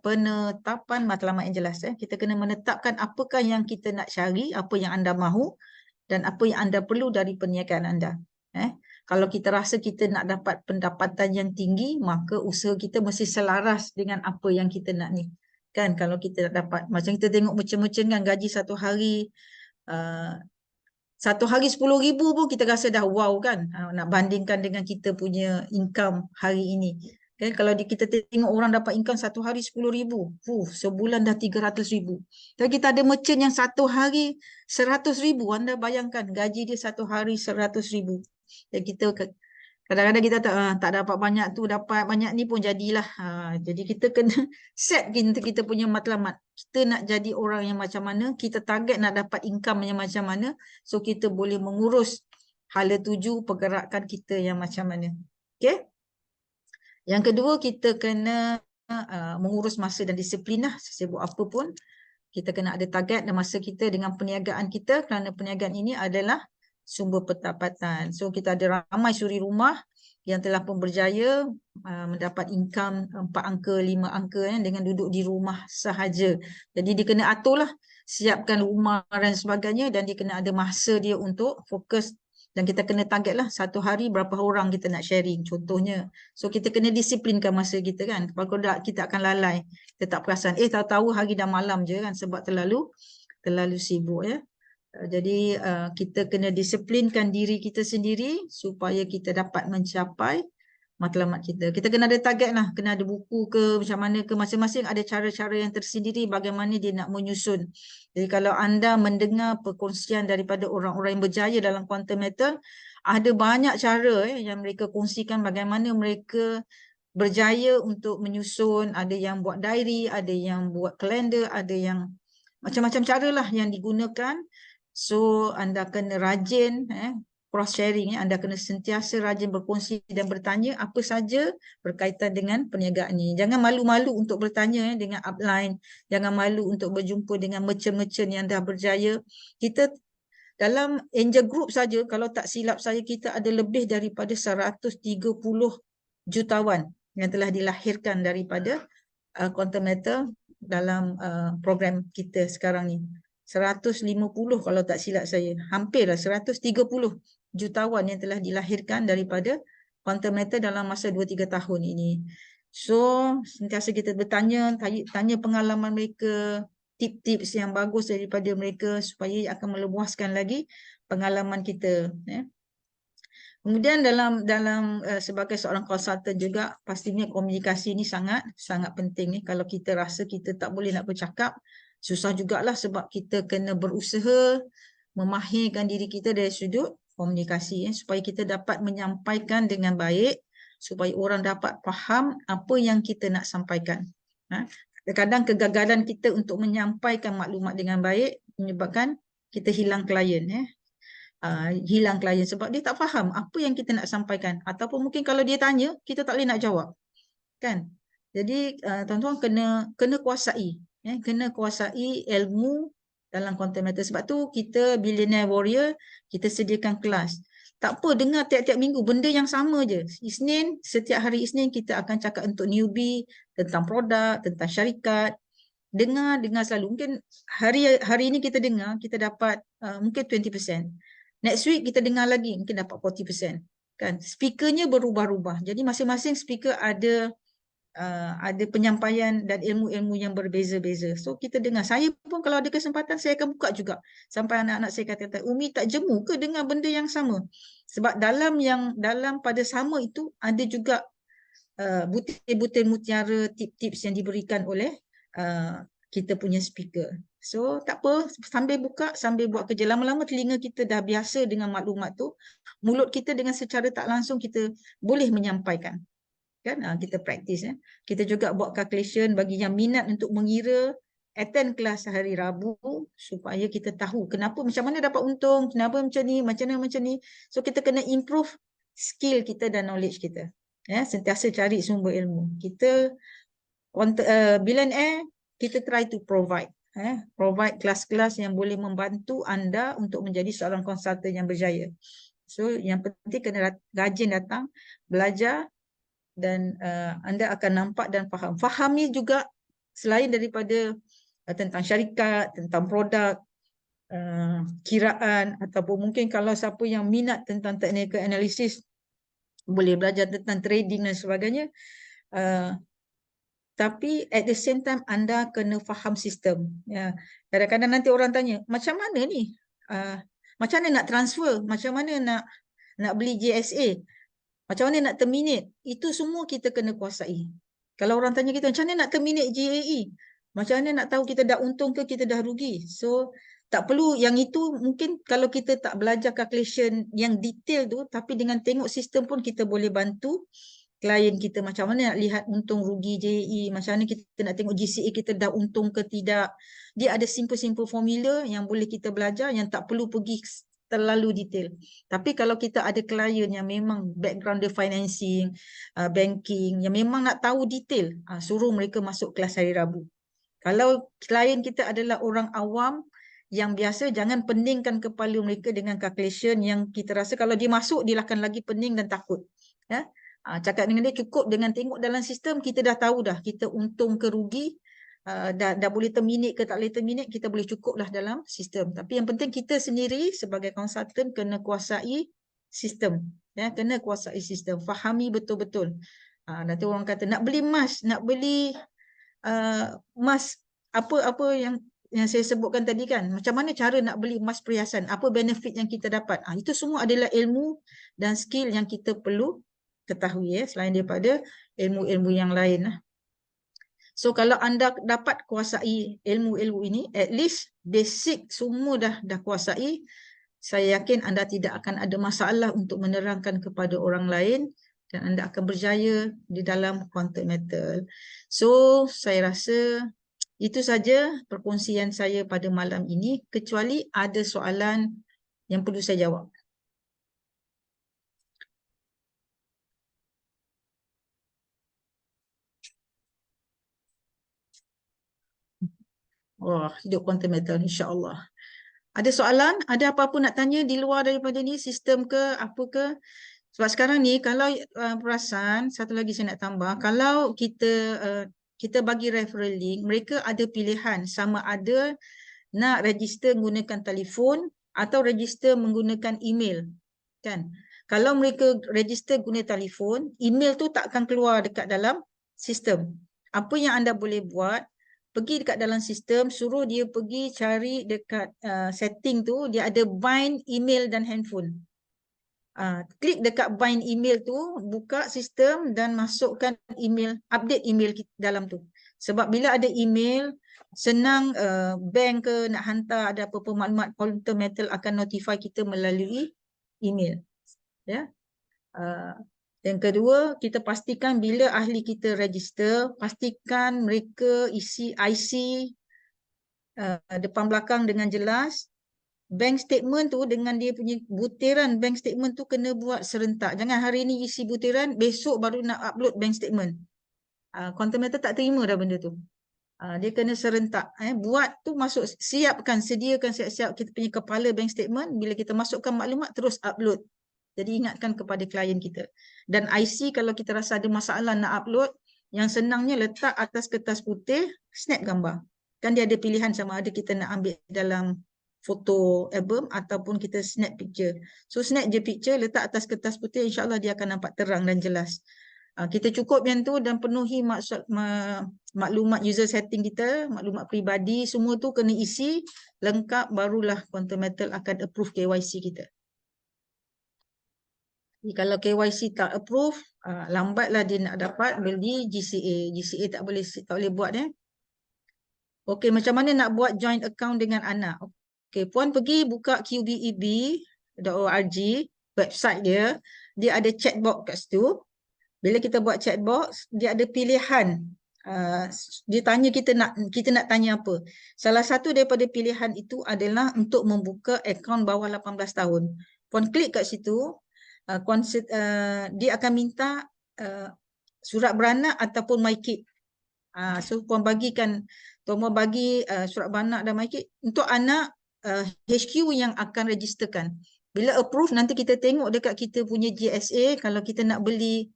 penetapan matlamat yang jelas. Kita kena menetapkan apakah yang kita nak cari, apa yang anda mahu dan apa yang anda perlu dari perniagaan anda. Kalau kita rasa kita nak dapat pendapatan yang tinggi, maka usaha kita mesti selaras dengan apa yang kita nak ni. Kan kalau kita nak dapat, macam kita tengok merchant-merchant kan gaji satu hari 10,000 pun kita rasa dah wow kan. Nak bandingkan dengan kita punya income hari ini. Kan kalau kita tengok orang dapat income satu hari 10,000, sebulan dah 300,000. Tapi kita ada merchant yang satu hari 100,000. Anda bayangkan gaji dia satu hari 100,000. Dan kita kadang-kadang kita tak dapat banyak tu, dapat banyak ni pun jadilah. Jadi kita kena set kita punya matlamat. Kita nak jadi orang yang macam mana, kita target nak dapat income yang macam mana, so kita boleh mengurus hala tuju pergerakan kita yang macam mana. Okay? Yang kedua, kita kena mengurus masa dan disiplin lah. Sibuk apa pun, kita kena ada target dan masa kita dengan perniagaan kita, kerana perniagaan ini adalah sumber pendapatan. So kita ada ramai suri rumah yang telah pun berjaya mendapat income 4 angka, 5 angka dengan duduk di rumah sahaja. Jadi dia kena atur lah, siapkan rumah dan sebagainya, dan dia kena ada masa dia untuk fokus. Dan kita kena target lah, satu hari berapa orang kita nak sharing contohnya. So kita kena disiplinkan masa kita kan. Kalau tak kita akan lalai. Kita tak perasan, tahu-tahu hari dah malam je kan, sebab terlalu sibuk ya. Jadi kita kena disiplinkan diri kita sendiri supaya kita dapat mencapai matlamat kita. Kita kena ada target lah, kena ada buku ke macam mana ke, masing-masing ada cara-cara yang tersendiri bagaimana dia nak menyusun. Jadi kalau anda mendengar perkongsian daripada orang-orang yang berjaya dalam quantum method, ada banyak cara yang mereka kongsikan bagaimana mereka berjaya untuk menyusun. Ada yang buat diary, ada yang buat kalender, ada yang macam-macam cara lah yang digunakan. So anda kena rajin cross sharing, anda kena sentiasa rajin berkongsi dan bertanya apa saja berkaitan dengan perniagaan ni. Jangan malu-malu untuk bertanya dengan upline, jangan malu untuk berjumpa dengan merchant-merchant yang dah berjaya. Kita dalam Angel Group saja, kalau tak silap saya, kita ada lebih daripada 130 jutawan yang telah dilahirkan daripada quantum method dalam program kita sekarang ni. 150 kalau tak silap saya, hampirlah 130 jutawan yang telah dilahirkan daripada quantum method dalam masa 2-3 tahun ini. So sentiasa kita bertanya, tanya pengalaman mereka, tip-tips yang bagus daripada mereka supaya akan meluaskan lagi pengalaman kita. Kemudian dalam sebagai seorang konsultan juga, pastinya komunikasi ni sangat penting ni. Kalau kita rasa kita tak boleh nak bercakap, susah jugalah, sebab kita kena berusaha memahirkan diri kita dari sudut komunikasi supaya kita dapat menyampaikan dengan baik, supaya orang dapat faham apa yang kita nak sampaikan. Kadang-kadang kegagalan kita untuk menyampaikan maklumat dengan baik menyebabkan kita hilang klien. Hilang klien sebab dia tak faham apa yang kita nak sampaikan, ataupun mungkin kalau dia tanya kita tak boleh nak jawab kan. Jadi tuan-tuan kena kuasai kena kuasai ilmu dalam quantum method. Sebab tu kita Billionaire Warrior, kita sediakan kelas. Tak apa, dengar tiap-tiap minggu benda yang sama je. Setiap hari Isnin kita akan cakap untuk newbie tentang produk, tentang syarikat. Dengar selalu. Mungkin hari ini kita dengar, kita dapat mungkin 20%. Next week kita dengar lagi, mungkin dapat 40%. Kan? Speakernya berubah-ubah. Jadi masing-masing speaker ada penyampaian dan ilmu-ilmu yang berbeza-beza. So kita dengar. Saya pun kalau ada kesempatan saya akan buka juga. Sampai anak-anak saya kata, Umi tak jemu ke dengar benda yang sama? Sebab dalam pada sama itu ada juga butir-butir mutiara, tip-tips yang diberikan oleh kita punya speaker. So tak apa, sambil buka, sambil buat kerja, lama-lama telinga kita dah biasa dengan maklumat tu, mulut kita dengan secara tak langsung kita boleh menyampaikan. Kan? Kita praktis. Kita juga buat calculation bagi yang minat untuk mengira, attend kelas hari Rabu supaya kita tahu kenapa, macam mana dapat untung, kenapa macam ni, macam ni. So kita kena improve skill kita dan knowledge kita. Sentiasa cari sumber ilmu. Kita Billionaire, kita try to provide kelas-kelas yang boleh membantu anda untuk menjadi seorang konsultan yang berjaya. So yang penting kena rajin datang, belajar, dan anda akan nampak dan faham. Fahami juga selain daripada tentang syarikat, tentang produk, kiraan, ataupun mungkin kalau siapa yang minat tentang technical analysis boleh belajar tentang trading dan sebagainya. Tapi at the same time anda kena faham sistem. Kadang-kadang nanti orang tanya, macam mana ni? Macam mana nak transfer? Macam mana nak beli JSA? Macam mana nak terminate? Itu semua kita kena kuasai. Kalau orang tanya kita, macam mana nak terminate JAE? Macam mana nak tahu kita dah untung ke kita dah rugi? So tak perlu yang itu, mungkin kalau kita tak belajar calculation yang detail tu, tapi dengan tengok sistem pun kita boleh bantu klien kita macam mana nak lihat untung rugi JAE, macam mana kita nak tengok GCA kita dah untung ke tidak. Dia ada simple-simple formula yang boleh kita belajar, yang tak perlu pergi terlalu detail. Tapi kalau kita ada klien yang memang background dia financing, banking, yang memang nak tahu detail, suruh mereka masuk kelas hari Rabu. Kalau klien kita adalah orang awam yang biasa jangan peningkan kepala mereka dengan calculation yang kita rasa kalau dia masuk dia akan lagi pening dan takut. Ya. Cakap dengan dia cukup dengan tengok dalam sistem kita dah tahu dah kita untung ke rugi, dah boleh terminate ke tak boleh terminate, kita boleh cukup lah dalam sistem. Tapi yang penting kita sendiri sebagai konsultan kena kuasai sistem. Ya, kena kuasai sistem, fahami betul-betul. Nanti orang kata nak beli emas, nak beli emas apa yang saya sebutkan tadi kan, macam mana cara nak beli emas perhiasan, apa benefit yang kita dapat. Itu semua adalah ilmu dan skill yang kita perlu ketahui selain daripada ilmu-ilmu yang lain lah. So kalau anda dapat kuasai ilmu-ilmu ini, at least basic semua dah kuasai, saya yakin anda tidak akan ada masalah untuk menerangkan kepada orang lain dan anda akan berjaya di dalam quantum metal. So saya rasa itu saja perkongsian saya pada malam ini, kecuali ada soalan yang perlu saya jawab. Wah, hidup quantum metal, insya-Allah. Ada soalan? Ada apa-apa nak tanya di luar daripada ni, sistem ke, apa ke? Sebab sekarang ni kalau perasan, satu lagi saya nak tambah, kalau kita bagi referral link, mereka ada pilihan sama ada nak register menggunakan telefon atau register menggunakan email. Kan? Kalau mereka register guna telefon, email tu tak akan keluar dekat dalam sistem. Apa yang anda boleh buat, pergi dekat dalam sistem, suruh dia pergi cari dekat setting tu, dia ada bind email dan handphone. Klik dekat bind email tu, buka sistem dan masukkan email, update email dalam tu. Sebab bila ada email, senang bank ke nak hantar ada apa-apa maklumat, quantum metal akan notify kita melalui email. Ya. Yang kedua, kita pastikan bila ahli kita register, pastikan mereka isi IC depan belakang dengan jelas. Bank statement tu dengan dia punya butiran bank statement tu kena buat serentak. Jangan hari ni isi butiran, besok baru nak upload bank statement. Quantum metal tak terima dah benda tu. Dia kena serentak. Buat tu masuk, sediakan siap-siap kita punya kepala bank statement. Bila kita masukkan maklumat, terus upload. Jadi ingatkan kepada klien kita. Dan IC kalau kita rasa ada masalah nak upload, yang senangnya letak atas kertas putih, snap gambar. Kan dia ada pilihan sama ada kita nak ambil dalam foto album ataupun kita snap picture. So snap je picture, letak atas kertas putih, insyaAllah dia akan nampak terang dan jelas. Kita cukup yang tu dan penuhi maklumat user setting kita, maklumat peribadi, semua tu kena isi lengkap, barulah quantum metal akan approve KYC kita. Kalau KYC tak approve, lambatlah dia nak dapat beli GCA. GCA tak boleh buat Okey, macam mana nak buat joint account dengan anak? Okey, puan pergi buka qbeb.org, website dia ada chatbox kat situ. Bila kita buat chatbox, dia ada pilihan. Dia tanya kita nak tanya apa. Salah satu daripada pilihan itu adalah untuk membuka akaun bawah 18 tahun. Puan klik kat situ, dia akan minta surat beranak ataupun MyKid. So puan bagi surat beranak dan MyKid untuk anak HQ yang akan registerkan. Bila approve, nanti kita tengok dekat kita punya GSA. Kalau kita nak beli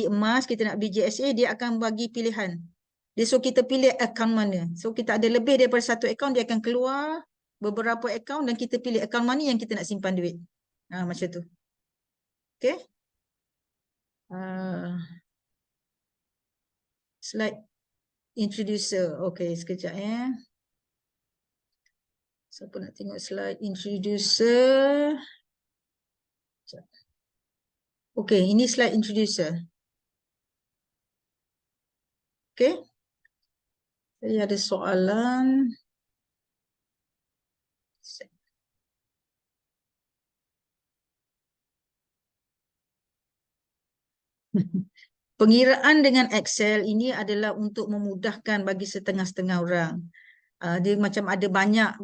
emas, kita nak beli GSA, dia akan bagi pilihan. Dia suruh kita pilih akaun mana. So kita ada lebih daripada satu akaun, dia akan keluar beberapa akaun dan kita pilih akaun mana yang kita nak simpan duit. Macam tu. Okay. Slide introducer. Okay, sekejap Siapa nak tengok slide introducer? Okay, ini slide introducer. Okay. Jadi ada soalan. Pengiraan dengan Excel ini adalah untuk memudahkan bagi setengah-setengah orang. Dia macam ada banyak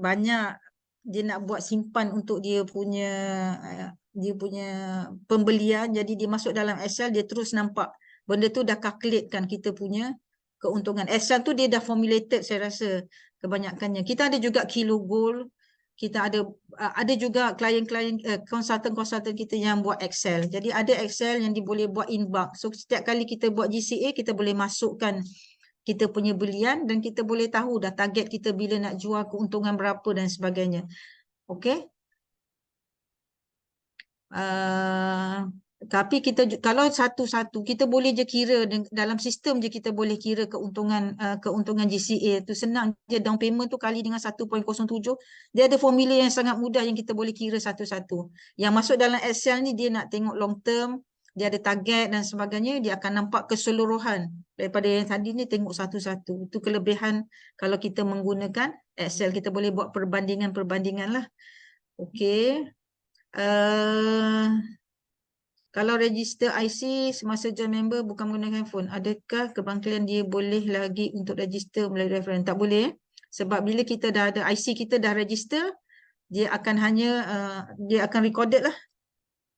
dia nak buat simpan untuk dia punya pembelian. Jadi dia masuk dalam Excel, dia terus nampak benda tu dah calculate kan kita punya keuntungan. Excel tu dia dah formulated saya rasa kebanyakannya. Kita ada juga kilo gold, kita ada juga klien-klien konsultan-konsultan kita yang buat Excel. Jadi ada Excel yang boleh buat in bulk. So setiap kali kita buat GCA, kita boleh masukkan kita punya belian dan kita boleh tahu dah target kita bila nak jual, keuntungan berapa dan sebagainya. Okey. Tapi kalau satu-satu kita boleh je kira dalam sistem je, kita boleh kira keuntungan GCA tu senang je. Down payment tu kali dengan 1.07, dia ada formula yang sangat mudah yang kita boleh kira satu-satu. Yang masuk dalam Excel ni dia nak tengok long term, dia ada target dan sebagainya, dia akan nampak keseluruhan. Daripada yang tadi ni tengok satu-satu. Itu kelebihan kalau kita menggunakan Excel, kita boleh buat perbandingan-perbandingan lah. Okey. Kalau register IC semasa join member bukan menggunakan handphone, adakah kebankilan dia boleh lagi untuk register melalui reference? Tak boleh. Sebab bila kita dah ada IC, kita dah register, dia akan dia akan recorded lah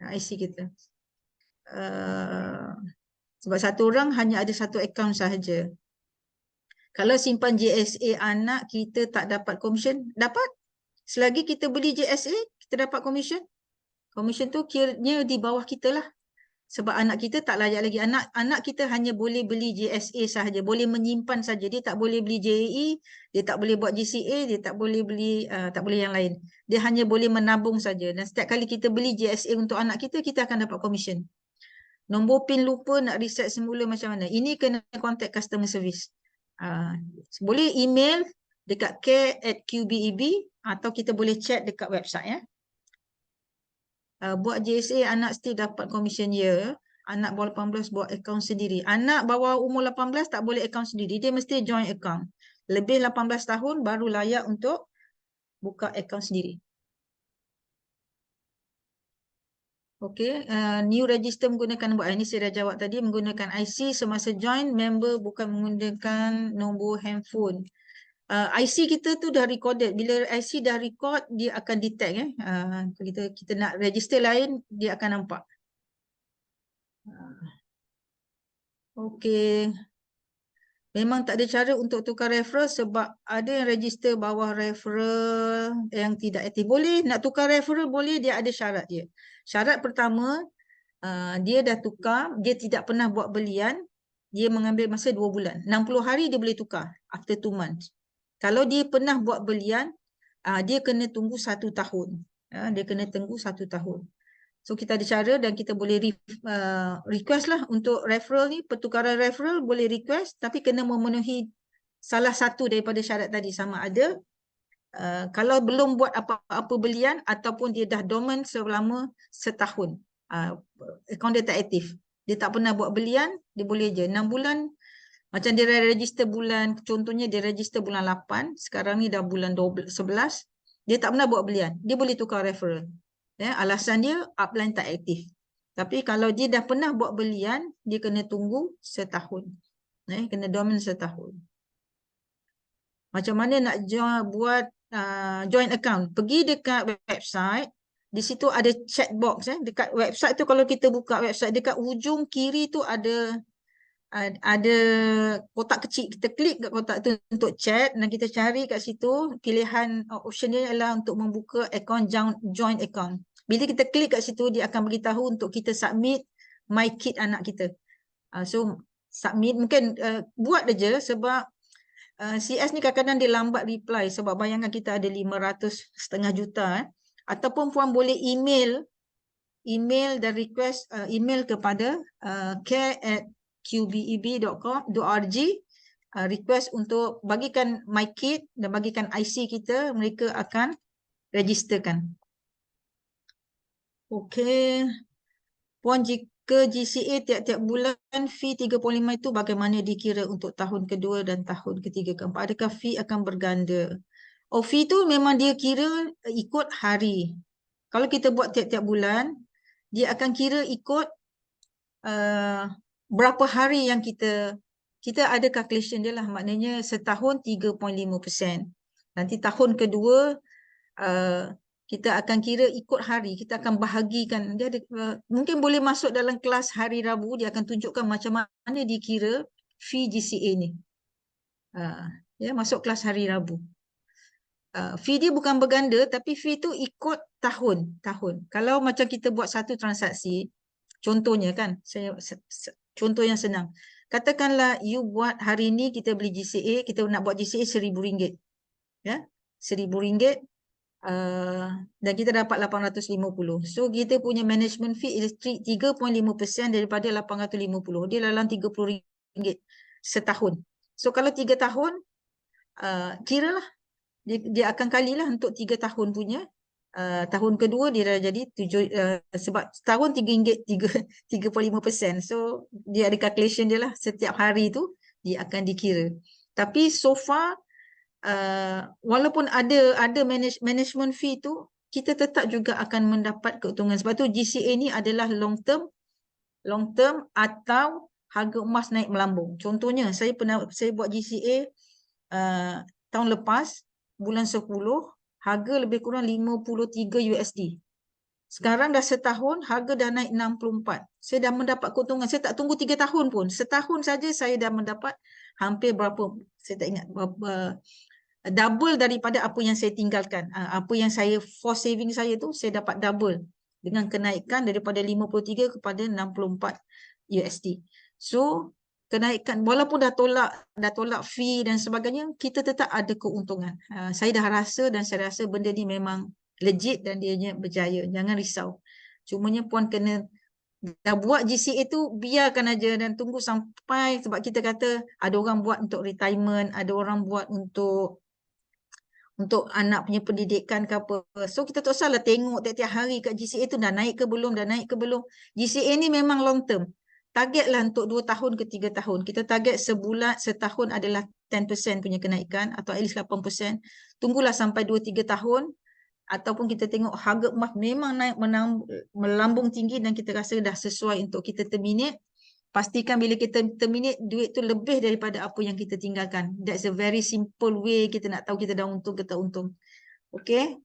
IC kita. Sebab satu orang hanya ada satu akaun sahaja. Kalau simpan JSA anak, kita tak dapat komisen? Dapat. Selagi kita beli JSA, kita dapat komisen. Komisen tu kiranya di bawah kita lah. Sebab anak kita tak layak lagi. Anak kita hanya boleh beli JSA sahaja, boleh menyimpan saja. Dia tak boleh beli JAE, dia tak boleh buat GCA, dia tak boleh beli tak boleh yang lain. Dia hanya boleh menabung saja. Dan setiap kali kita beli JSA untuk anak kita, kita akan dapat komisen. Nombor PIN lupa, nak reset semula macam mana? Ini kena contact customer service. Boleh email dekat care@qbeb atau kita boleh chat dekat website ya. Buat JSA anak still dapat komisen ya. Anak bawah 18 buat akaun sendiri. Anak bawah umur 18 tak boleh akaun sendiri. Dia mesti join akaun. Lebih 18 tahun baru layak untuk buka akaun sendiri. Okey, new register menggunakan nombor. Ini saya dah jawab tadi, menggunakan IC semasa join member, bukan menggunakan nombor handphone. IC kita tu dah recorded. Bila IC dah record, dia akan detect kita nak register lain, dia akan nampak. Okey. Memang tak ada cara untuk tukar referral sebab ada yang register bawah referral yang tidak aktif. Boleh nak tukar referral, boleh, dia ada syarat dia. Syarat pertama, dia dah tukar, dia tidak pernah buat belian, dia mengambil masa 2 bulan. 60 hari dia boleh tukar after 2 months. Kalau dia pernah buat belian, dia kena tunggu 1 tahun. Dia kena tunggu 1 tahun. So kita ada cara dan kita boleh request lah untuk referral ni, pertukaran referral boleh request tapi kena memenuhi salah satu daripada syarat tadi, sama ada kalau belum buat apa-apa belian ataupun dia dah dormant selama setahun. Akaun dia tak aktif. Dia tak pernah buat belian, dia boleh je 6 bulan. Macam dia register bulan, contohnya dia register bulan 8, sekarang ni dah bulan 11, dia tak pernah buat belian, dia boleh tukar referral. Alasan dia upline tak aktif. Tapi kalau dia dah pernah buat belian, dia kena tunggu setahun. Kena dormant setahun. Macam mana nak buat joint account? Pergi dekat website, di situ ada chat box. Dekat website tu, kalau kita buka website, dekat ujung kiri tu ada kotak kecil. Kita klik kat kotak tu untuk chat dan kita cari kat situ, pilihan option dia adalah untuk membuka akaun joint account. Bila kita klik kat situ, dia akan beritahu untuk kita submit my kit anak kita. So submit, mungkin buat aja sebab CS ni kadang-kadang dia lambat reply sebab bayangkan kita ada 500,500 juta. Ataupun puan boleh email dan request email kepada care@qbeb.com.org, request untuk bagikan my kit dan bagikan IC kita, mereka akan registerkan. Okey. Puan, jika GCA tiap-tiap bulan fee 35 itu bagaimana dikira untuk tahun kedua dan tahun ketiga keempat? Adakah fee akan berganda? Fee tu memang dia kira ikut hari. Kalau kita buat tiap-tiap bulan, dia akan kira ikut berapa hari yang kita ada calculation dia lah. Maknanya setahun 3.5%. Nanti tahun kedua kita akan kira ikut hari. Kita akan bahagikan. Dia ada, mungkin boleh masuk dalam kelas hari Rabu. Dia akan tunjukkan macam mana dikira fee GCA ni. Masuk kelas hari Rabu. fee dia bukan berganda, tapi fee tu ikut tahun. Kalau macam kita buat satu transaksi, contohnya kan, contoh yang senang. Katakanlah you buat hari ni kita beli GCA, kita nak buat GCA RM1,000. Ya, RM1,000 dan kita dapat 850. So kita punya management fee is 3.5% daripada 850. Dia dalam RM30 setahun. So kalau 3 tahun, kiralah dia akan kalilah untuk 3 tahun punya. Tahun kedua dia dah jadi 7, sebab setahun RM3 3.5%. So dia ada calculation dia lah, setiap hari tu dia akan dikira. Tapi so far walaupun ada management fee tu, kita tetap juga akan mendapat keuntungan. Sebab tu GCA ni adalah long term atau harga emas naik melambung. Contohnya saya buat GCA tahun lepas bulan 10, harga lebih kurang $53. Sekarang dah setahun, harga dah naik 64. Saya dah mendapat keuntungan. Saya tak tunggu 3 tahun pun. Setahun saja saya dah mendapat hampir berapa, saya tak ingat berapa, double daripada apa yang saya tinggalkan. Apa yang saya force saving saya tu, saya dapat double dengan kenaikan daripada 53 kepada $64. So kenaikan, walaupun dah tolak fee dan sebagainya, kita tetap ada keuntungan. Saya dah rasa dan saya rasa benda ni memang legit dan dia berjaya. Jangan risau. Cumanya puan kena dah buat GCA tu, biarkan aja dan tunggu sampai, sebab kita kata ada orang buat untuk retirement, ada orang buat untuk anak punya pendidikan ke apa. So kita tak usahlah tengok tiap-tiap hari kat GCA tu dah naik ke belum. GCA ni memang long term. Targetlah untuk 2 tahun ke 3 tahun. Kita target setahun adalah 10% punya kenaikan atau at least 8%. Tunggulah sampai 2-3 tahun. Ataupun kita tengok harga emas memang naik melambung tinggi dan kita rasa dah sesuai untuk kita terminate. Pastikan bila kita terminate, duit tu lebih daripada apa yang kita tinggalkan. That's a very simple way kita nak tahu kita dah untung ke tak untung. Okay.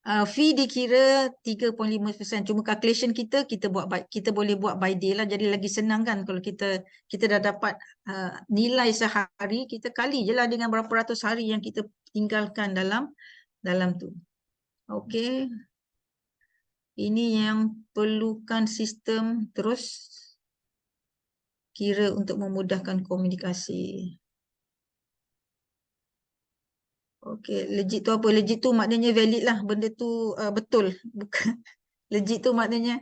Fee dikira 3.5%. Cuma calculation kita boleh buat by day lah. Jadi lagi senang kan kalau kita dah dapat nilai sehari, kita kali je lah dengan berapa ratus hari yang kita tinggalkan dalam tu. Okay. Ini yang perlukan sistem terus kira untuk memudahkan komunikasi. Okey, legit tu apa? Legit tu maknanya valid lah. Benda tu betul. Bukan legit tu maknanya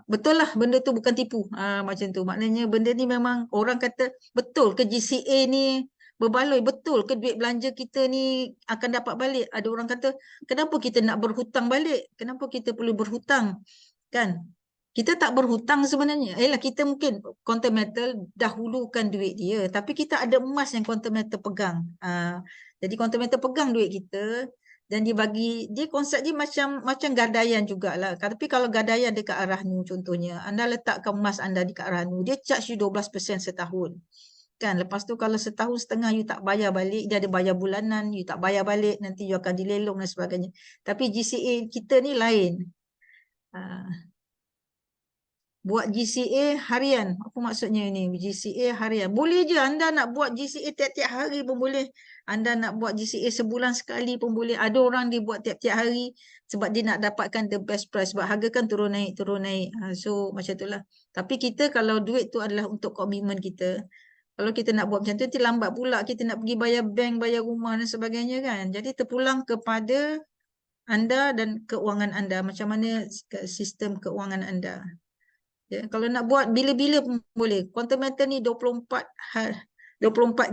betul lah, benda tu bukan tipu. Macam tu. Maknanya benda ni memang orang kata betul ke GCA ni berbaloi, betul ke duit belanja kita ni akan dapat balik. Ada orang kata kenapa kita nak berhutang balik? Kenapa kita perlu berhutang? Kan? Kita tak berhutang sebenarnya. Kita mungkin quantum metal dahulukan duit dia. Tapi kita ada emas yang quantum metal pegang. Jadi quantum metal pegang duit kita. Dan dia konsep dia macam gadaian jugalah. Tapi kalau gadaian dekat arah nu contohnya. Anda letakkan emas anda dekat arah nu. Dia charge you 12% setahun. Kan? Lepas tu kalau setahun setengah you tak bayar balik. Dia ada bayar bulanan. You tak bayar balik. Nanti you akan dilelong dan sebagainya. Tapi GCA kita ni lain. Buat GCA harian. Apa maksudnya ni? GCA harian. Boleh je anda nak buat GCA tiap-tiap hari pun boleh. Anda nak buat GCA sebulan sekali pun boleh. Ada orang dia buat tiap-tiap hari sebab dia nak dapatkan the best price. Sebab harga kan turun naik. So macam itulah. Tapi kita kalau duit tu adalah untuk komitmen kita. Kalau kita nak buat macam tu, nanti lambat pula. Kita nak pergi bayar bank, bayar rumah dan sebagainya kan. Jadi terpulang kepada anda dan keuangan anda. Macam mana sistem keuangan anda. Ya, kalau nak buat bila-bila pun boleh. Quantum metal ni 24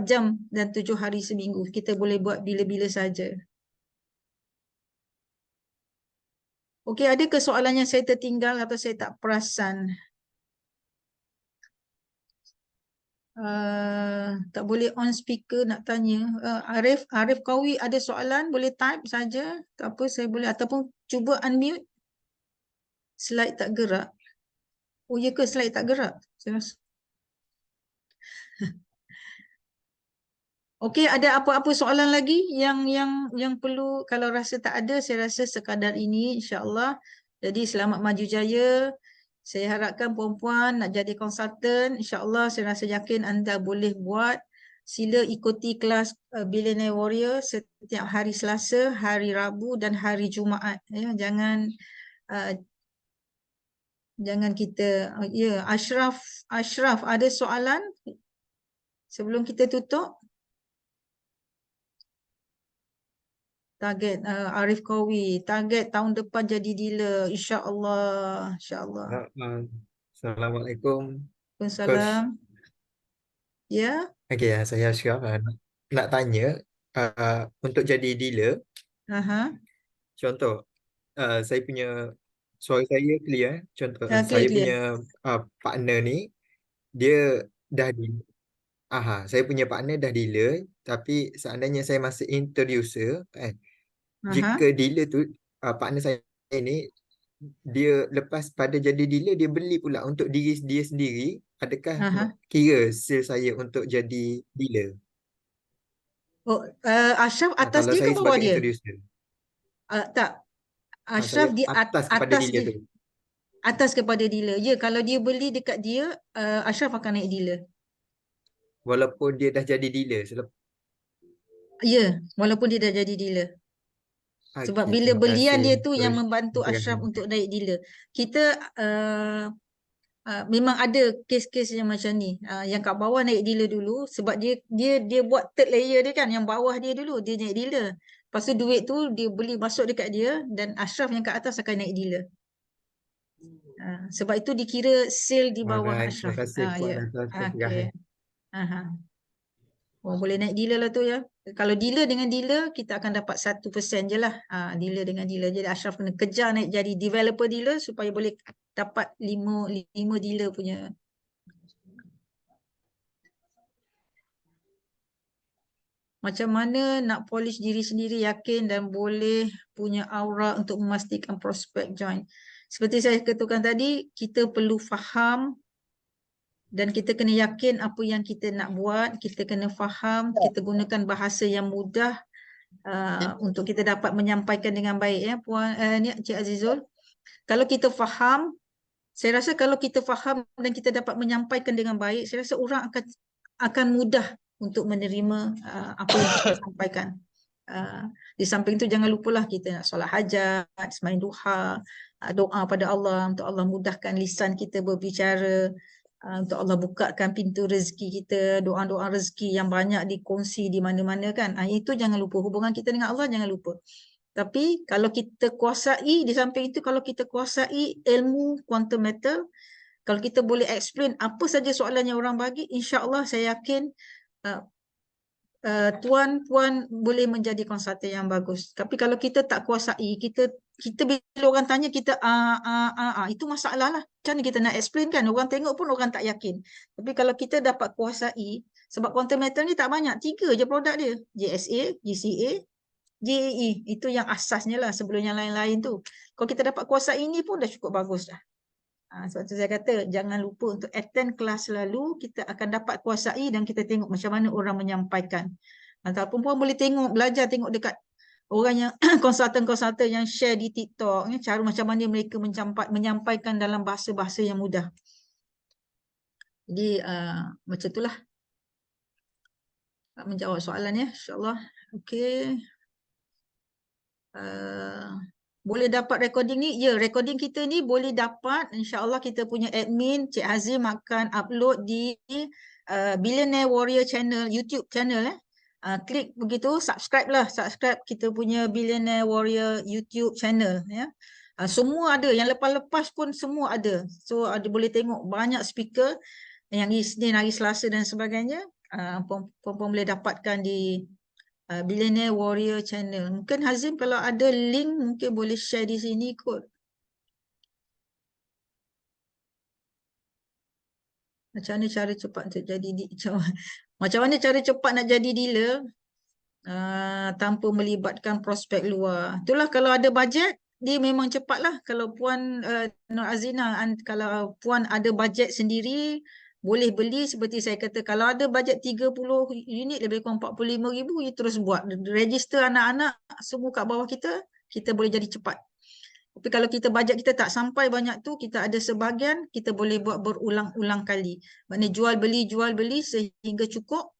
jam dan 7 hari seminggu. Kita boleh buat bila-bila saja. Okey, ada ke soalan yang saya tertinggal atau saya tak perasan? Tak boleh on speaker nak tanya. Arif Kawi ada soalan, boleh type saja. Tak apa, saya boleh ataupun cuba unmute. Slide tak gerak. Oh ya ke slide tak gerak? Saya rasa. Okey, ada apa-apa soalan lagi yang perlu? Kalau rasa tak ada, saya rasa sekadar ini insya-Allah. Jadi selamat maju jaya. Saya harapkan puan-puan nak jadi konsultan, insya-Allah saya rasa yakin anda boleh buat sila ikuti kelas Billionaire Warrior setiap hari Selasa, hari Rabu dan hari Jumaat. Ya, jangan kita ya, Ashraf ada soalan sebelum kita tutup? Target Arif Kawi, target tahun depan jadi dealer, insya-Allah, insya-Allah. Assalamualaikum, Coach. Waalaikumsalam. Ya, Okey, saya Ashraf. Nak tanya, untuk jadi dealer, aha. contoh, saya punya suara saya clear. Contoh, Clear saya clear. punya partner ni, dia dah dealer. Saya punya partner dah dealer, tapi seandainya saya masih introducer, Aha. jika dealer tu, partner saya ni, dia lepas pada jadi dealer, dia beli pula untuk diri dia sendiri, adakah Aha. kira sale saya untuk jadi dealer? Oh, Ashraf atas Kalau dia ke saya bawah sebagai dia? introducer, Tak, saya Ashraf di atas kepada atas dealer dia, tu. atas kepada dealer. Ya, kalau dia beli dekat dia, Ashraf akan naik dealer. Walaupun dia dah jadi dealer. Ya, walaupun dia dah jadi dealer. Sebab Okey, bila terima belian kasih, dia tu yang Coach. membantu Ashraf Pencerahan. untuk naik dealer. Kita memang ada kes-kes yang macam ni. Yang kat bawah naik dealer dulu sebab dia buat third layer dia kan, yang bawah dia dulu dia naik dealer. Lepas tu duit tu dia beli masuk dekat dia dan Ashraf yang kat atas akan naik dealer. Sebab itu dikira sale di bawah Alright, terima Ashraf. kasih Puan Ya. atas Okey. pencerahan. Aha. Oh, boleh naik dealer lah tu ya. Kalau dealer dengan dealer, kita akan dapat 1% je lah. Dealer dengan dealer. Jadi Ashraf kena kejar naik jadi developer dealer supaya boleh dapat 5 dealer punya. Macam mana nak polish diri sendiri yakin dan boleh punya aura untuk memastikan prospek join. Seperti saya katakan tadi, kita perlu faham dan kita kena yakin apa yang kita nak buat. Kita kena faham, kita gunakan bahasa yang mudah untuk kita dapat menyampaikan dengan baik ya Puan ni Cik Azizul. Kalau kita faham, saya rasa kalau kita faham dan kita dapat menyampaikan dengan baik, saya rasa orang akan mudah untuk menerima apa yang kita sampaikan. Di samping itu jangan lupalah kita nak solat hajat, sembahyang duha, doa pada Allah untuk Allah mudahkan lisan kita berbicara, untuk Allah bukakan pintu rezeki kita, doa-doa rezeki yang banyak dikongsi di mana-mana kan. Itu jangan lupa, hubungan kita dengan Allah jangan lupa. Tapi kalau kita kuasai, di samping itu kalau kita kuasai ilmu quantum metal, kalau kita boleh explain apa saja soalan yang orang bagi, insya-Allah saya yakin tuan-puan boleh menjadi konsultan yang bagus. Tapi kalau kita tak kuasai, kita bila orang tanya kita itu masalah lah. Macam mana kita nak explain kan? Orang tengok pun orang tak yakin. Tapi kalau kita dapat kuasai, sebab quantum metal ni tak banyak, 3 je produk dia. JSA, GCA, JAE. Itu yang asasnya lah sebelum yang lain-lain tu. Kalau kita dapat kuasai ini pun dah cukup bagus dah. Sebab tu saya kata jangan lupa untuk attend kelas selalu, kita akan dapat kuasai dan kita tengok macam mana orang menyampaikan. Ataupun puan boleh tengok, belajar tengok dekat orang yang konsultan-konsultan yang share di TikTok, cara macam mana mereka menyampaikan dalam bahasa-bahasa yang mudah. Jadi macam itulah menjawab soalan ya, insya-Allah. Okey. Boleh dapat recording ni? Ya, recording kita ni boleh dapat. InsyaAllah kita punya admin, Cik Hazim akan upload di Billionaire Warrior channel, YouTube channel. Klik begitu, subscribe lah. Subscribe kita punya Billionaire Warrior YouTube channel. Ya. Semua ada, yang lepas-lepas pun semua ada. So ada boleh tengok banyak speaker yang Isnin, hari Selasa dan sebagainya. Puan-puan boleh dapatkan di Billionaire Warrior channel. Mungkin Hazim kalau ada link mungkin boleh share di sini kot. Macam mana cara cepat untuk jadi macam mana cara cepat nak jadi dealer tanpa melibatkan prospek luar. Itulah kalau ada bajet dia memang cepatlah. Kalau puan Nur Azina, kalau puan ada bajet sendiri boleh beli seperti saya kata, kalau ada bajet 30 unit lebih kurang 45,000, you terus buat. Register anak-anak semua kat bawah kita, kita boleh jadi cepat. Tapi kalau kita bajet kita tak sampai banyak tu, kita ada sebahagian, kita boleh buat berulang-ulang kali. Maknanya jual beli sehingga cukup.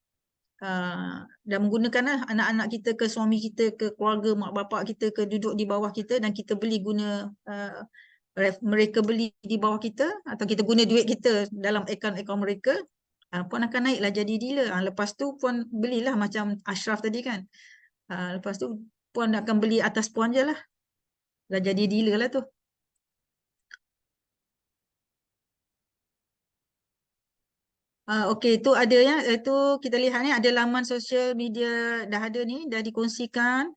dan menggunakanlah anak-anak kita ke suami kita ke keluarga mak bapak kita ke duduk di bawah kita dan kita beli guna mereka beli di bawah kita atau kita guna duit kita dalam akaun-akaun mereka, puan akan naiklah jadi dealer. Lepas tu puan belilah macam Ashraf tadi kan. Lepas tu puan akan beli atas puan je lah. Dah jadi dealer lah tu. Okey, tu ada ya. Itu kita lihat ni ada laman sosial media dah ada ni, dah dikongsikan.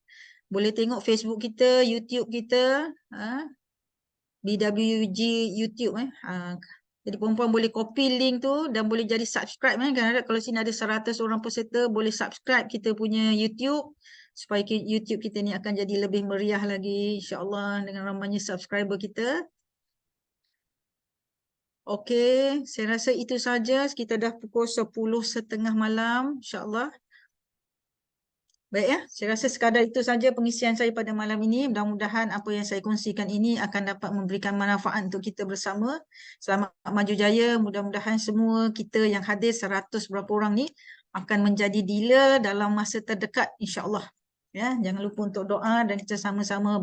Boleh tengok Facebook kita, YouTube kita, BWG YouTube jadi perempuan boleh copy link tu dan boleh jadi subscribe kan. Kadang-kadang kalau sini ada 100 orang peserta boleh subscribe kita punya YouTube supaya YouTube kita ni akan jadi lebih meriah lagi insya-Allah dengan ramainya subscriber kita. Okey, saya rasa itu saja. Kita dah pukul 10.30 malam insya-Allah. Baik ya, saya rasa sekadar itu saja pengisian saya pada malam ini. Mudah-mudahan apa yang saya kongsikan ini akan dapat memberikan manfaat untuk kita bersama. Selamat maju jaya. Mudah-mudahan semua kita yang hadir 100 berapa orang ni akan menjadi dealer dalam masa terdekat insya-Allah. Ya, jangan lupa untuk doa dan kita sama-sama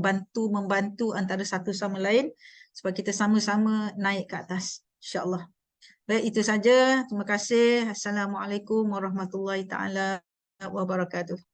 membantu antara satu sama lain supaya kita sama-sama naik ke atas insya-Allah. Baik, itu saja. Terima kasih. Assalamualaikum warahmatullahi taala wabarakatuh.